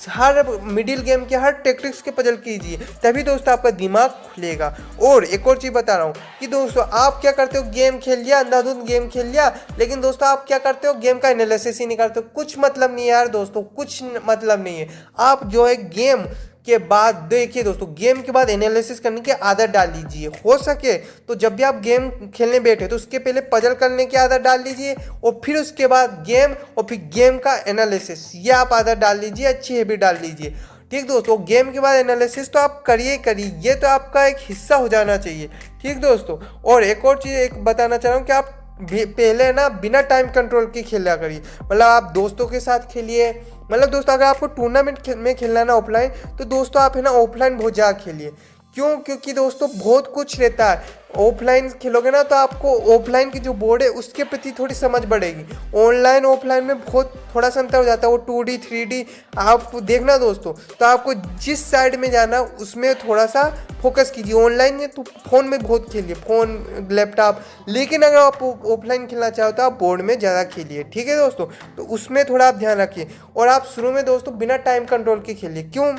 हर मिडिल गेम के हर टैक्टिक्स के पजल कीजिए, तभी दोस्तों आपका दिमाग खुलेगा। और एक और चीज़ बता रहा हूँ कि दोस्तों आप क्या करते हो, गेम खेल लिया, अंधाधुंध गेम खेल लिया, लेकिन दोस्तों आप क्या करते हो, गेम का एनालिसिस ही नहीं करते हो। कुछ मतलब नहीं है यार दोस्तों, कुछ मतलब नहीं है। आप जो है गेम के बाद देखिए दोस्तों, गेम के बाद एनालिसिस करने की आदत डाल लीजिए। हो सके तो जब भी आप गेम खेलने बैठे तो उसके पहले पजल करने की आदत डाल लीजिए, और फिर उसके बाद गेम, और फिर गेम का एनालिसिस, ये आप आदत डाल लीजिए, अच्छी हैबिट डाल लीजिए। ठीक दोस्तों, गेम के बाद एनालिसिस तो आप करिए करिए, ये तो आपका एक हिस्सा हो जाना चाहिए। ठीक दोस्तों, और एक और चीज़ एक बताना चाह रहा हूँ कि आप पहले ना बिना टाइम कंट्रोल के खेला करिए, मतलब आप दोस्तों के साथ खेलिए। मतलब दोस्तों अगर आपको टूर्नामेंट में खेलना है ना ऑफलाइन, तो दोस्तों आप है ना ऑफलाइन बहुत ज़्यादा खेलिए। क्यों? क्योंकि दोस्तों बहुत कुछ रहता है, ऑफलाइन खेलोगे ना तो आपको ऑफलाइन की जो बोर्ड है उसके प्रति थोड़ी समझ बढ़ेगी। ऑनलाइन ऑफलाइन में बहुत थोड़ा सा अंतर हो जाता है, वो 2D 3D आप देखना दोस्तों, तो आपको जिस साइड में जाना उसमें थोड़ा सा फोकस कीजिए। ऑनलाइन में तो फ़ोन में बहुत खेलिए, फ़ोन लैपटॉप, लेकिन अगर आप ऑफलाइन खेलना चाहो तो आप बोर्ड में ज़्यादा खेलिए। ठीक है दोस्तों, तो उसमें थोड़ा आप ध्यान रखिए। और आप शुरू में दोस्तों बिना टाइम कंट्रोल के खेलिए। क्यों?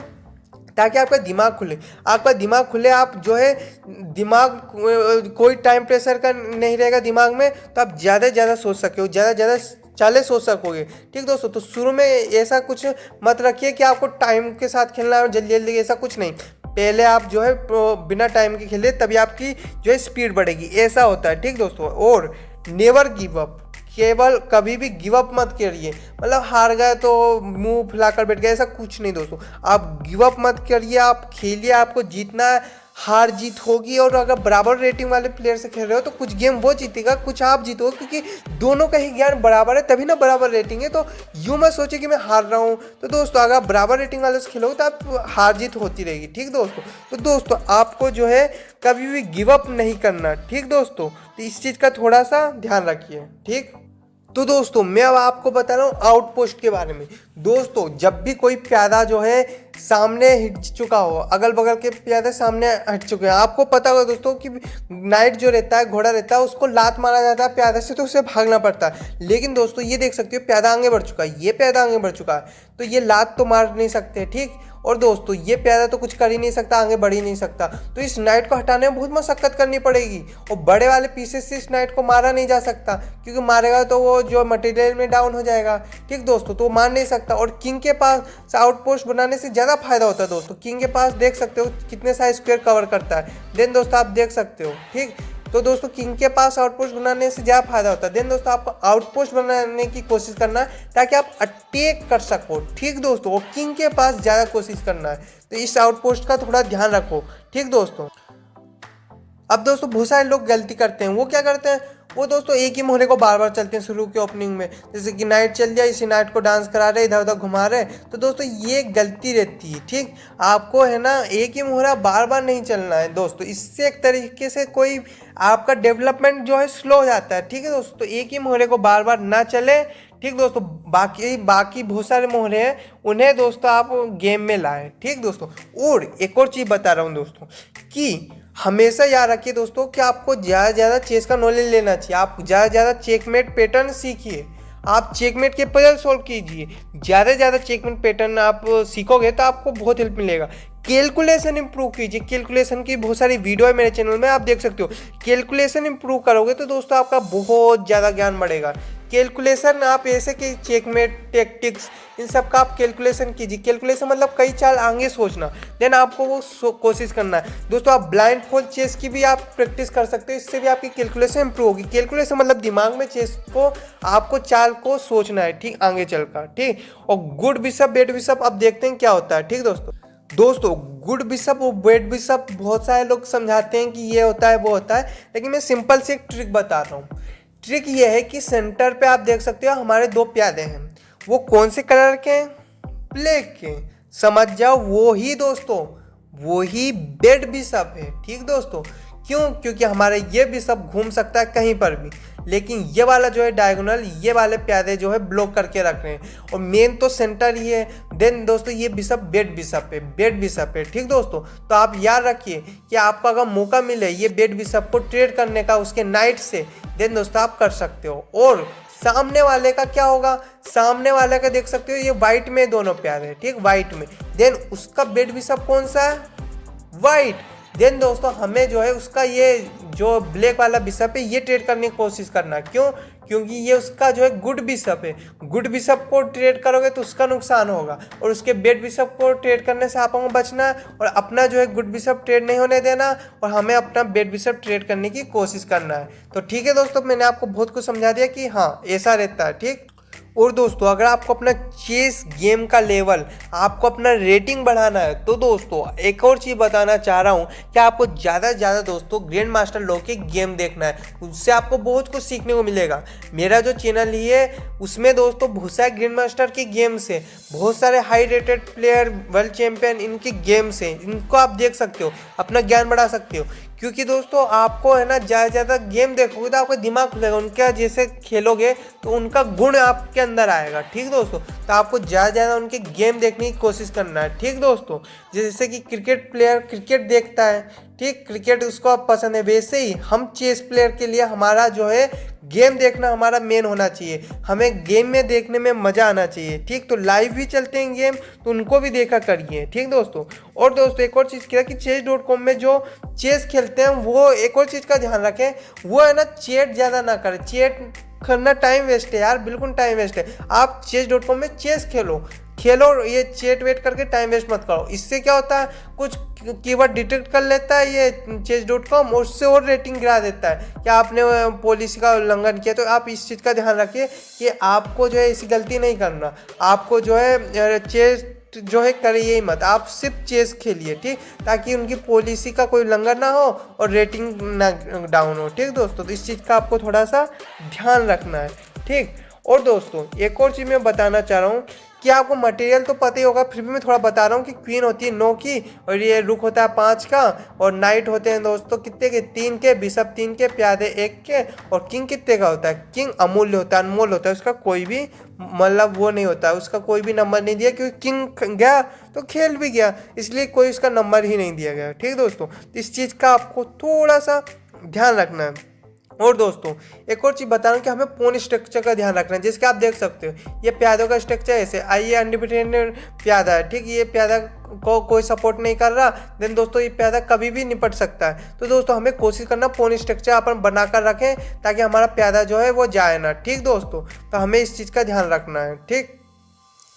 ताकि आपका दिमाग खुले, आपका दिमाग खुले, आप जो है दिमाग कोई टाइम प्रेशर का नहीं रहेगा दिमाग में, तो आप ज़्यादा से ज़्यादा सोच सके हो, ज़्यादा से ज़्यादा चाले सोच सकोगे। ठीक दोस्तों, तो शुरू में ऐसा कुछ मत रखिए कि आपको टाइम के साथ खेलना है जल्दी जल्दी, ऐसा कुछ नहीं। पहले आप जो है बिना टाइम के खेलिए, तभी आपकी जो है स्पीड बढ़ेगी, ऐसा होता है। ठीक दोस्तों, और नेवर गिव अप, केवल कभी भी गिव अप मत करिए। मतलब हार गए तो मुंह फुलाकर बैठ गए, ऐसा कुछ नहीं दोस्तों। आप गिव अप मत करिए, आप खेलिए, आपको जीतना है, हार जीत होगी। और अगर बराबर रेटिंग वाले प्लेयर से खेल रहे हो तो कुछ गेम वो जीतेगा, कुछ आप जीतोगे, क्योंकि दोनों का ही ज्ञान बराबर है, तभी ना बराबर रेटिंग है। तो यूँ मत सोचिए कि मैं हार रहा हूँ। तो दोस्तों अगर आप बराबर रेटिंग वाले से खेलोगे तो आप हार जीत होती रहेगी। ठीक दोस्तों, तो दोस्तों आपको जो है कभी भी गिव अप नहीं करना। ठीक दोस्तों, तो इस चीज़ का थोड़ा सा ध्यान रखिए। ठीक, तो दोस्तों मैं अब आपको बता रहा हूँ आउटपोस्ट के बारे में। दोस्तों जब भी कोई प्यादा जो है सामने हिट चुका हो, अगल बगल के प्यादे सामने हट चुके हैं, आपको पता होगा दोस्तों कि नाइट जो रहता है, घोड़ा रहता है, उसको लात मारा जाता है प्यादे से, तो उसे भागना पड़ता है। लेकिन दोस्तों ये देख सकते हो प्यादा आगे बढ़ चुका है, ये प्यादा आगे बढ़ चुका है, तो ये लात तो मार नहीं सकते। ठीक, और दोस्तों ये प्यादा तो कुछ कर ही नहीं सकता, आगे बढ़ ही नहीं सकता, तो इस नाइट को हटाने में बहुत मशक्कत करनी पड़ेगी। और बड़े वाले पीसेस से इस नाइट को मारा नहीं जा सकता, क्योंकि मारेगा तो वो जो मटेरियल में डाउन हो जाएगा। ठीक दोस्तों, तो मार नहीं सकता। और किंग के पास आउटपोस्ट बनाने से ज़्यादा फायदा होता है दोस्तों। किंग के पास देख सकते हो कितने सारे स्क्वायर कवर करता है, देन दोस्तों आप देख सकते हो। ठीक, तो दोस्तों किंग के पास आउटपोस्ट बनाने से ज़्यादा फायदा होता है। देन दोस्तों आपको आउटपोस्ट बनाने की कोशिश करना है ताकि आप अटैक कर सको। ठीक दोस्तों, और किंग के पास ज़्यादा कोशिश करना है, तो इस आउटपोस्ट का थोड़ा ध्यान रखो। ठीक दोस्तों, अब दोस्तों बहुत सारे लोग गलती करते हैं। वो क्या करते हैं, वो दोस्तों एक ही मोहरे को बार बार चलते हैं शुरू के ओपनिंग में, जैसे कि नाइट चल जाए, इसी नाइट को डांस करा रहे, इधर उधर घुमा रहे, तो दोस्तों ये गलती रहती है। ठीक, आपको है ना एक ही मोहरा बार बार नहीं चलना है दोस्तों, इससे एक तरीके से कोई आपका डेवलपमेंट जो है स्लो हो जाता है। ठीक है दोस्तों, तो एक ही मोहरे को बार बार ना चले। ठीक दोस्तों, बाकी बहुत सारे मोहरे हैं, उन्हें दोस्तों आप गेम में लाएं। ठीक दोस्तों, और एक और चीज़ बता रहा हूँ दोस्तों कि हमेशा याद रखिए दोस्तों कि आपको ज़्यादा से ज़्यादा चेस का नॉलेज लेना चाहिए। आप ज़्यादा से ज़्यादा चेकमेट पैटर्न सीखिए। आप चेकमेट के पजल सॉल्व कीजिए। ज़्यादा से ज़्यादा चेकमेट पैटर्न आप सीखोगे तो आपको बहुत हेल्प मिलेगा। कैलकुलेशन इंप्रूव कीजिए। कैलकुलेशन की बहुत सारी वीडियो है मेरे चैनल में, आप देख सकते हो। कैलकुलेशन इंप्रूव करोगे तो दोस्तों आपका बहुत ज़्यादा ज्ञान बढ़ेगा। कैलकुलेशन आप ऐसे कि चेकमेट, टैक्टिक्स, इन सब का आप कैलकुलेशन कीजिए। कैलकुलेशन मतलब कई चाल आगे सोचना, देन आपको वो कोशिश करना है। दोस्तों आप ब्लाइंड फोल्ड चेस की भी आप प्रैक्टिस कर सकते हो, इससे भी आपकी कैलकुलेशन इंप्रूव होगी। कैलकुलेशन मतलब दिमाग में चेस को, आपको चाल को सोचना है, ठीक, आगे चलकर, ठीक। और गुड बिशप, बेड बिशप, अब देखते हैं क्या होता है, ठीक दोस्तों गुड बिशप और बेड बिशप बहुत सारे लोग समझाते हैं कि ये होता है वो होता है, लेकिन मैं सिंपल से एक ट्रिक बता रहा हूँ। ट्रिक ये है कि सेंटर पे आप देख सकते हो हमारे दो प्यादे हैं, वो कौन से कलर के हैं? ब्लैक के। समझ जाओ वो ही दोस्तों, वो ही बेड बिशप है, ठीक दोस्तों। क्यों? क्योंकि हमारा ये बिशप घूम सकता है कहीं पर भी, लेकिन ये वाला जो है डायगोनल, ये वाले प्यादे जो है ब्लॉक करके रख रहे हैं, और मेन तो सेंटर ही है। देन दोस्तों ये बिशप बेड बिशप है, बेड बिशप है, ठीक दोस्तों। तो आप याद रखिए कि आपको अगर मौका मिले ये बेड बिशप को ट्रेड करने का उसके नाइट से, देन दोस्तों आप कर सकते हो। और सामने वाले का क्या होगा? सामने वाले का देख सकते हो ये वाइट में दोनों प्यादे हैं, ठीक, वाइट में। देन उसका बेड बिशप कौन सा है? वाइट। देन दोस्तों हमें जो है उसका ये जो ब्लैक वाला बिशप है ये ट्रेड करने की कोशिश करना। क्यों? क्योंकि ये उसका जो है गुड बिशप है। गुड बिशप को ट्रेड करोगे तो उसका नुकसान होगा, और उसके बेड बिशप को ट्रेड करने से आपको बचना है, और अपना जो है गुड बिशप ट्रेड नहीं होने देना, और हमें अपना बेड बिशप ट्रेड करने की कोशिश करना है। तो ठीक है दोस्तों, मैंने आपको बहुत कुछ समझा दिया कि हाँ ऐसा रहता है, ठीक। और दोस्तों अगर आपको अपना चेस गेम का लेवल, आपको अपना रेटिंग बढ़ाना है, तो दोस्तों एक और चीज़ बताना चाह रहा हूँ कि आपको ज़्यादा से ज़्यादा दोस्तों ग्रैंड मास्टर लोग के गेम देखना है, उससे आपको बहुत कुछ सीखने को मिलेगा। मेरा जो चैनल ही है उसमें दोस्तों बहुत सारे ग्रैंड मास्टर के गेम्स है, बहुत सारे high rated player, world champion, इनके गेम्स हैं, इनको आप देख सकते हो, अपना ज्ञान बढ़ा सकते हो। क्योंकि दोस्तों आपको है ना ज़्यादा से ज़्यादा गेम देखोगे तो आपका दिमाग खुलेगा, उनका जैसे खेलोगे तो उनका गुण आपके अंदर आएगा, ठीक दोस्तों। तो आपको ज़्यादा से ज़्यादा उनके गेम देखने की कोशिश करना है, ठीक दोस्तों। जैसे कि क्रिकेट प्लेयर क्रिकेट देखता है, ठीक, क्रिकेट उसको पसंद है, वैसे ही हम चेस प्लेयर के लिए हमारा जो है गेम देखना हमारा मेन होना चाहिए। हमें गेम में देखने में मज़ा आना चाहिए, ठीक। तो लाइव भी चलते हैं गेम, तो उनको भी देखा करिए, ठीक दोस्तों। और दोस्तों एक और चीज़ क्या कि chess.com में जो चेस खेलते हैं वो एक और चीज़ का ध्यान रखें, वो है ना चैट ज़्यादा ना करें। चैट करना टाइम वेस्ट है यार, बिल्कुल टाइम वेस्ट है। आप chess.com में चेस खेलो, ये चैट वेट करके टाइम वेस्ट मत करो। इससे क्या होता है, कुछ कीवर्ड डिटेक्ट कर लेता है ये chess.com, और उससे और रेटिंग गिरा देता है कि आपने पॉलिसी का उल्लंघन किया। तो आप इस चीज़ का ध्यान रखिए कि आपको जो है ऐसी गलती नहीं करना। आपको जो है चेस जो है करिए ही मत, आप सिर्फ चेस खेलिए, ठीक, ताकि उनकी पॉलिसी का कोई उल्लंघन ना हो और रेटिंग ना डाउन हो, ठीक दोस्तों। तो इस चीज़ का आपको थोड़ा सा ध्यान रखना है, ठीक। और दोस्तों एक और चीज़ मैं बताना चाह रहा हूँ कि आपको मटेरियल तो पता ही होगा, फिर भी मैं थोड़ा बता रहा हूँ कि क्वीन होती है 9 की, और ये रुक होता है 5 का, और नाइट होते हैं दोस्तों कितने के? 3 के, बिशप 3 के, प्यादे 1 के, और किंग कितने का होता है? किंग अमूल्य होता है, अनमोल होता है, उसका कोई भी मतलब वो नहीं होता है, उसका कोई भी नंबर नहीं दिया, क्योंकि किंग गया तो खेल भी गया, इसलिए कोई उसका नंबर ही नहीं दिया गया, ठीक दोस्तों। तो इस चीज़ का आपको थोड़ा सा ध्यान रखना है। और दोस्तों एक और चीज़ बता रहा हूँ कि हमें पोन स्ट्रक्चर का ध्यान रखना है। जैसे कि आप देख सकते हो ये प्यादों का स्ट्रक्चर ऐसे, आइए अनडिपेंडेंट प्यादा है, ठीक, ये प्यादा को कोई सपोर्ट नहीं कर रहा, देन दोस्तों ये प्यादा कभी भी निपट सकता है। तो दोस्तों हमें कोशिश करना पोन स्ट्रक्चर अपन बना कर रखें, ताकि हमारा प्यादा जो है वो जाए ना, ठीक दोस्तों। तो हमें इस चीज़ का ध्यान रखना है, ठीक।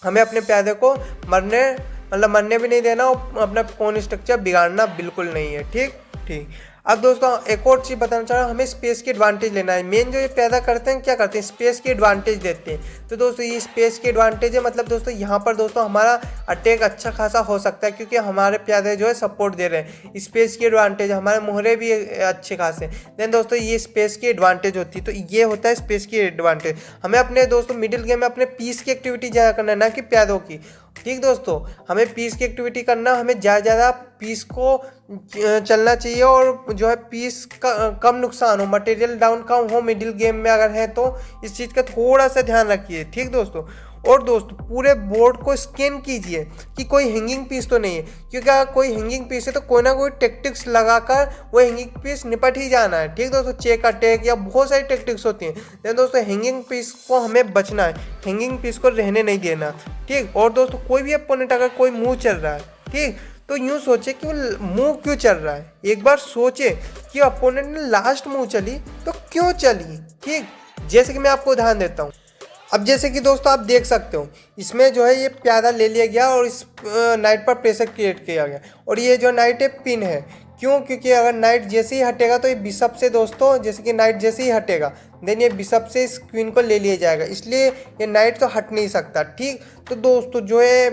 हमें अपने प्यादे को मरने भी नहीं देना, और अपना पोन स्ट्रक्चर बिगाड़ना बिल्कुल नहीं है, ठीक। अब दोस्तों एक और चीज़ बताना चाह रहा हूँ, हमें स्पेस की एडवांटेज लेना है। मेन जो ये पैदा करते हैं क्या करते हैं, स्पेस की एडवांटेज देते हैं। तो दोस्तों ये स्पेस की एडवांटेज है, मतलब दोस्तों यहाँ पर दोस्तों हमारा अटैक अच्छा खासा हो सकता है, क्योंकि हमारे प्यादे जो है सपोर्ट दे रहे हैं। स्पेस की एडवांटेज, हमारे मोहरे भी अच्छे खासे। देन दोस्तों ये स्पेस की एडवांटेज होती है, तो ये होता है स्पेस की एडवांटेज। हमें अपने दोस्तों मिडिल गेम में अपने पीस की एक्टिविटी ज़्यादा करना है, ना कि प्यादों की, ठीक दोस्तों। हमें पीस की एक्टिविटी करना, हमें ज़्यादा पीस को चलना चाहिए, और जो है पीस का कम नुकसान हो, मटेरियल डाउन कम हो मिडिल गेम में अगर है तो इस चीज़ का थोड़ा सा ध्यान रखिए, ठीक दोस्तों। और दोस्तों पूरे बोर्ड को स्कैन कीजिए कि कोई हैंगिंग पीस तो नहीं है, क्योंकि अगर कोई हैंगिंग पीस है तो कोई ना कोई टेक्टिक्स लगाकर वो हैंगिंग पीस निपट ही जाना है। ठीक दोस्तों, चेक अटैक या बहुत सारी टेक्टिक्स होती हैं, लेकिन दोस्तों हैंगिंग पीस को हमें बचना है, हैंगिंग पीस को रहने नहीं देना। ठीक, और दोस्तों कोई भी अपोनेंट अगर कोई मूव चल रहा है, ठीक, तो यूँ सोचे कि वो मूव क्यों चल रहा है, एक बार सोचे कि अपोनेंट ने लास्ट मूव चली तो क्यों चली। ठीक, जैसे कि मैं आपको उदाहरण देता हूँ। अब जैसे कि दोस्तों आप देख सकते हो इसमें जो है ये प्यादा ले लिया गया और इस नाइट पर प्रेशर क्रिएट किया गया, और ये जो नाइट है पिन है। क्यों? क्योंकि अगर नाइट जैसे ही हटेगा तो ये बिशप से दोस्तों, जैसे कि नाइट जैसे ही हटेगा देन ये बिशप से इस क्वीन को ले लिया जाएगा, इसलिए ये नाइट तो हट नहीं सकता। ठीक, तो दोस्तों जो है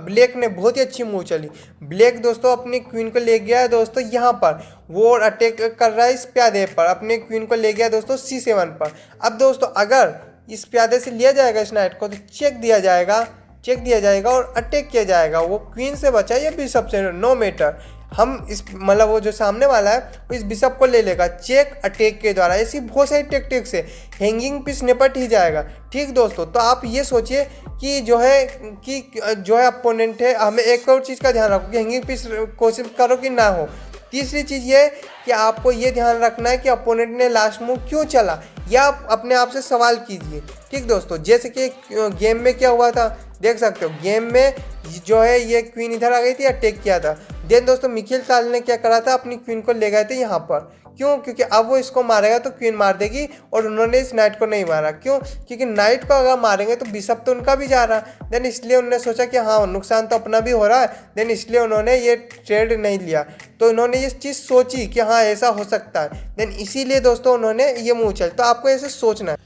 ब्लैक ने बहुत ही अच्छी मूव चली। ब्लैक दोस्तों अपनी क्वीन को ले गया है दोस्तों यहाँ पर, वो अटैक कर रहा है इस प्यादे पर, अपने क्वीन को ले गया दोस्तों C7 पर। अब दोस्तों अगर इस प्यादे से लिया जाएगा इस नाइट को तो चेक दिया जाएगा और अटैक किया जाएगा, वो क्वीन से बचा या बिशप से, नो मैटर। हम इस मतलब वो जो सामने वाला है वो इस बिशप को ले लेगा चेक अटैक के द्वारा। ऐसी बहुत सारी टेक्टिक्स है, हैंगिंग पीस निपट ही जाएगा। ठीक दोस्तों, तो आप ये सोचिए कि जो है अपोनेंट है, हमें एक और चीज़ का ध्यान रखो कि हैंगिंग पीस कोशिश करो कि ना हो। तीसरी चीज़ ये कि आपको ये ध्यान रखना है कि अपोनेंट ने लास्ट मूव क्यों चला, या आप अपने आप से सवाल कीजिए। ठीक दोस्तों, जैसे कि गेम में क्या हुआ था देख सकते हो, गेम में जो है ये क्वीन इधर आ गई थी, अटैक किया था। देन दोस्तों मिखिल ताल ने क्या करा था, अपनी क्वीन को ले गए थे यहाँ पर। क्यों? क्योंकि अब वो इसको मारेगा तो क्वीन मार देगी, और उन्होंने इस नाइट को नहीं मारा। क्यों? क्योंकि नाइट को अगर मारेंगे तो बिशप तो उनका भी जा रहा है। देन इसलिए उन्होंने सोचा कि हाँ नुकसान तो अपना भी हो रहा है, देन इसलिए उन्होंने ये ट्रेड नहीं लिया। तो उन्होंने ये चीज़ सोची कि हाँ ऐसा हो सकता है, देन इसीलिए दोस्तों उन्होंने ये मूव चली। तो आपको ऐसे सोचना है।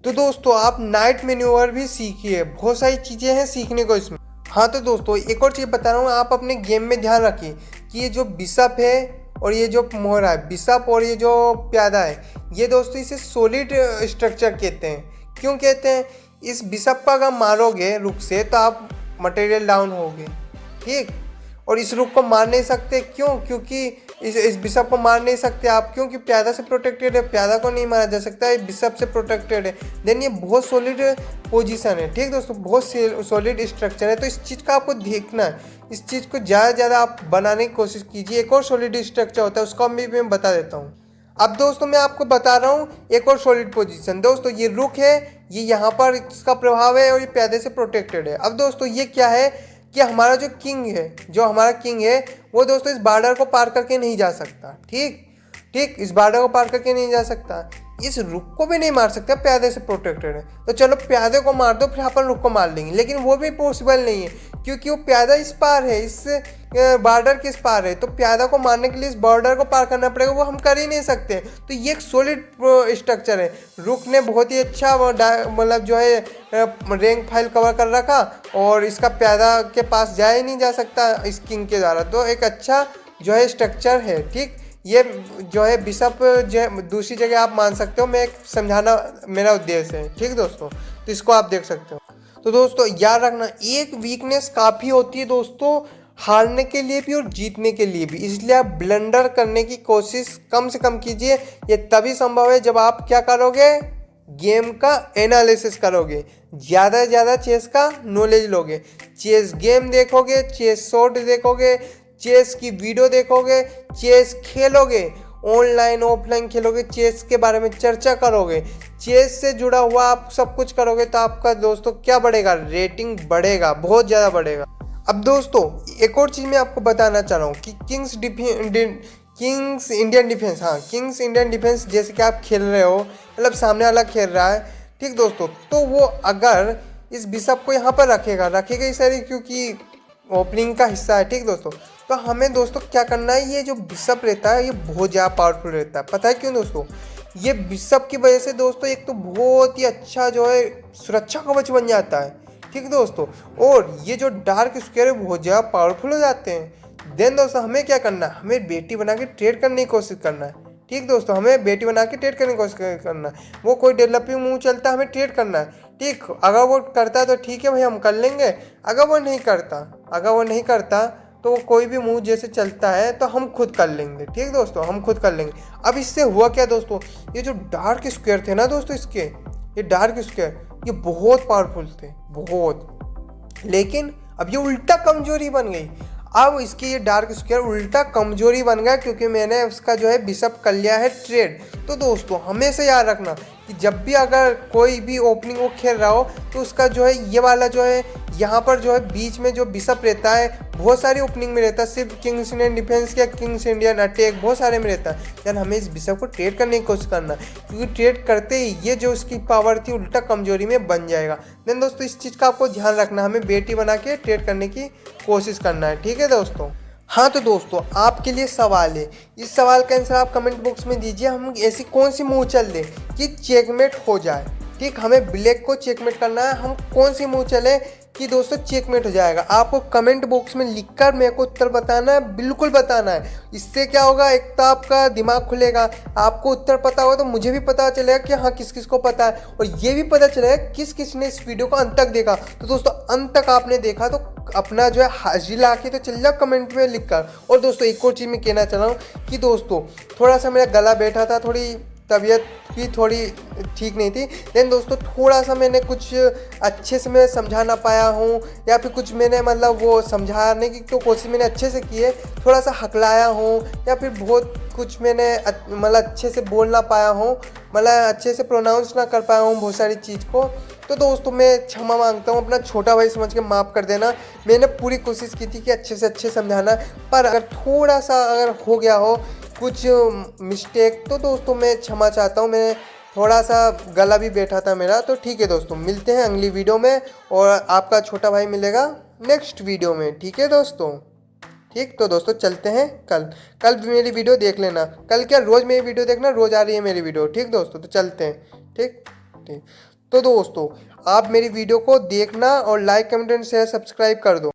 तो दोस्तों आप नाइट मैन्यूवर भी सीखिए, बहुत सारी चीज़ें हैं सीखने को इसमें। हाँ तो दोस्तों एक और चीज़ बता रहा हूँ, आप अपने गेम में ध्यान रखिए कि ये जो बिशप है और ये जो मोहरा है, बिशप और ये जो प्यादा है, ये दोस्तों इसे सॉलिड स्ट्रक्चर कहते हैं। क्यों कहते हैं? इस बिशप का अगर मारोगे रुक से तो आप मटेरियल डाउन होगे। ठीक, और इस रुक को मार नहीं सकते। क्यों? क्योंकि इस बिशप को मार नहीं सकते आप, क्योंकि प्यादा से प्रोटेक्टेड है, प्यादा को नहीं मारा जा सकता है, बिशप से प्रोटेक्टेड है। देन ये बहुत सॉलिड पोजीशन है। ठीक दोस्तों, बहुत सॉलिड स्ट्रक्चर है, तो इस चीज़ का आपको देखना है, इस चीज़ को ज़्यादा से ज़्यादा आप बनाने की कोशिश कीजिए। एक और सॉलिड स्ट्रक्चर होता है, उसको भी मैं बता देता हूँ। अब दोस्तों मैं आपको बता रहा हूँ एक और सॉलिड पोजीशन। दोस्तों ये रुक है, ये यहाँ पर इसका प्रभाव है और ये प्यादे से प्रोटेक्टेड है। अब दोस्तों ये क्या है कि हमारा जो हमारा किंग है वो दोस्तों इस बॉर्डर को पार करके नहीं जा सकता। ठीक, इस बॉर्डर को पार करके नहीं जा सकता, इस रुक को भी नहीं मार सकता, प्यादे से प्रोटेक्टेड है। तो चलो प्यादे को मार दो, फिर अपन रुक को मार लेंगे, लेकिन वो भी पॉसिबल नहीं है, क्योंकि वो प्यादा इस पार है, इस बॉर्डर के इस पार है। तो प्यादा को मारने के लिए इस बॉर्डर को पार करना पड़ेगा, वो हम कर ही नहीं सकते। तो ये एक सॉलिड स्ट्रक्चर है। रुक ने बहुत ही अच्छा मतलब जो है रैंक फाइल कवर कर रखा, और इसका प्यादा के पास जा ही नहीं जा सकता इस किंग के द्वारा। तो एक अच्छा जो है स्ट्रक्चर है। ठीक, ये जो है बिशप जो दूसरी जगह आप मान सकते हो, मैं एक समझाना मेरा उद्देश्य है। ठीक दोस्तों, तो इसको आप देख सकते हो। तो दोस्तों याद रखना, एक वीकनेस काफ़ी होती है दोस्तों हारने के लिए भी और जीतने के लिए भी, इसलिए आप ब्लंडर करने की कोशिश कम से कम कीजिए। ये तभी संभव है जब आप क्या करोगे, गेम का एनालिसिस करोगे, ज़्यादा से ज़्यादा चेस का नॉलेज लोगे, चेस गेम देखोगे, चेस शॉट देखोगे, चेस की वीडियो देखोगे, चेस खेलोगे, ऑनलाइन ऑफलाइन खेलोगे, चेस के बारे में चर्चा करोगे, चेस से जुड़ा हुआ आप सब कुछ करोगे, तो आपका दोस्तों क्या बढ़ेगा, रेटिंग बढ़ेगा, बहुत ज़्यादा बढ़ेगा। अब दोस्तों एक और चीज़ मैं आपको बताना चाह रहा हूँ कि किंग्स इंडियन डिफेंस, हाँ किंग्स इंडियन डिफेंस जैसे कि आप खेल रहे हो, मतलब सामने वाला खेल रहा है। ठीक दोस्तों, तो वो अगर इस बिशप को यहाँ पर रखेगा ही सारी, क्योंकि ओपनिंग का हिस्सा है। ठीक दोस्तों, तो हमें दोस्तों क्या करना है, ये जो बिशप रहता है ये बहुत ज़्यादा पावरफुल रहता है। पता है क्यों दोस्तों? ये बिशप की वजह से दोस्तों एक तो बहुत ही अच्छा जो है सुरक्षा कवच बन जाता है। ठीक दोस्तों, और ये जो डार्क स्क्वायर है बहुत ज़्यादा पावरफुल हो जाते हैं। देन दोस्तों हमें क्या करना है, हमें बेटी बना के ट्रेड करने की कोशिश करना है। ठीक दोस्तों, हमें बेटी बना के ट्रेड करने की कोशिश करना है। वो कोई डेवलपिंग मूव चलता है, हमें ट्रेड करना है। ठीक, अगर वो करता है तो ठीक है भाई, हम कर लेंगे। अगर वो नहीं करता तो वो कोई भी मूव जैसे चलता है तो हम खुद कर लेंगे। ठीक दोस्तों, हम खुद कर लेंगे। अब इससे हुआ क्या दोस्तों, ये जो डार्क स्क्वायर थे ना दोस्तों, ये डार्क स्क्वायर ये बहुत पावरफुल थे, बहुत। लेकिन अब ये उल्टा कमजोरी बन गई। अब इसकी ये डार्क स्क्वायर उल्टा कमजोरी बन गया क्योंकि मैंने उसका जो है बिशप कर लिया है ट्रेड। तो दोस्तों हमेशा याद रखना कि जब भी अगर कोई भी ओपनिंग वो खेल रहा हो तो उसका जो है ये वाला जो है यहाँ पर जो है बीच में जो बिशप रहता है, बहुत सारी ओपनिंग में रहता है, सिर्फ किंग्स इंडियन डिफेंस या किंग्स इंडियन अटैक बहुत सारे में रहता है। यार हमें इस बिशप को ट्रेड करने की कोशिश करना, क्योंकि ट्रेड करते ही ये जो इसकी पावर थी उल्टा कमजोरी में बन जाएगा। देन दोस्तों इस चीज़ का आपको ध्यान रखना, हमें बेटी बना के ट्रेड करने की कोशिश करना है, ठीक है दोस्तों। हाँ तो दोस्तों आपके लिए सवाल है, इस सवाल का आंसर आप कमेंट बॉक्स में दीजिए। हम ऐसी कौन सी मूव चल दें कि चेकमेट हो जाए। ठीक, हमें ब्लैक को चेकमेट करना है, हम कौन सी मूव चले कि दोस्तों चेकमेट हो जाएगा। आपको कमेंट बॉक्स में लिखकर मेरे को उत्तर बताना है, बिल्कुल बताना है। इससे क्या होगा, एक तो आपका दिमाग खुलेगा, आपको उत्तर पता होगा तो मुझे भी पता चलेगा कि हाँ किस किस को पता है, और ये भी पता चलेगा किस किस ने इस वीडियो को अंत तक देखा। तो दोस्तों अंत तक आपने देखा तो अपना जो है हाजिरी ला के तो चल जाओ कमेंट में लिख कर। और दोस्तों एक और चीज़ मैं कहना चाह रहा हूँ कि दोस्तों थोड़ा सा मेरा गला बैठा था, थोड़ी तबीयत भी थोड़ी ठीक नहीं थी। लेकिन दोस्तों थोड़ा सा मैंने कुछ अच्छे से मैं समझा ना पाया हूँ, या फिर कुछ मैंने मतलब वो समझाने की तो कोशिश मैंने अच्छे से की है, थोड़ा सा हकलाया हूँ, या फिर बहुत कुछ मैंने मतलब अच्छे से बोल ना पाया हूँ, मतलब अच्छे से प्रोनाउंस ना कर पाया हूँ बहुत सारी चीज़ को। तो दोस्तों मैं क्षमा मांगता हूँ, अपना छोटा भाई समझ के माफ़ कर देना। मैंने पूरी कोशिश की थी कि अच्छे से अच्छे समझाना, पर अगर थोड़ा सा अगर हो गया हो कुछ मिस्टेक तो दोस्तों मैं क्षमा चाहता हूँ। मैं थोड़ा सा गला भी बैठा था मेरा, तो ठीक है दोस्तों, मिलते हैं अगली वीडियो में, और आपका छोटा भाई मिलेगा नेक्स्ट वीडियो में, ठीक है दोस्तों। ठीक, तो दोस्तों चलते हैं। कल भी मेरी वीडियो देख लेना, कल क्या रोज़ मेरी वीडियो देखना, रोज़ आ रही है मेरी वीडियो, ठीक दोस्तों। तो चलते हैं, ठीक ठीक। तो दोस्तों आप मेरी वीडियो को देखना और like comment and share subscribe कर दो।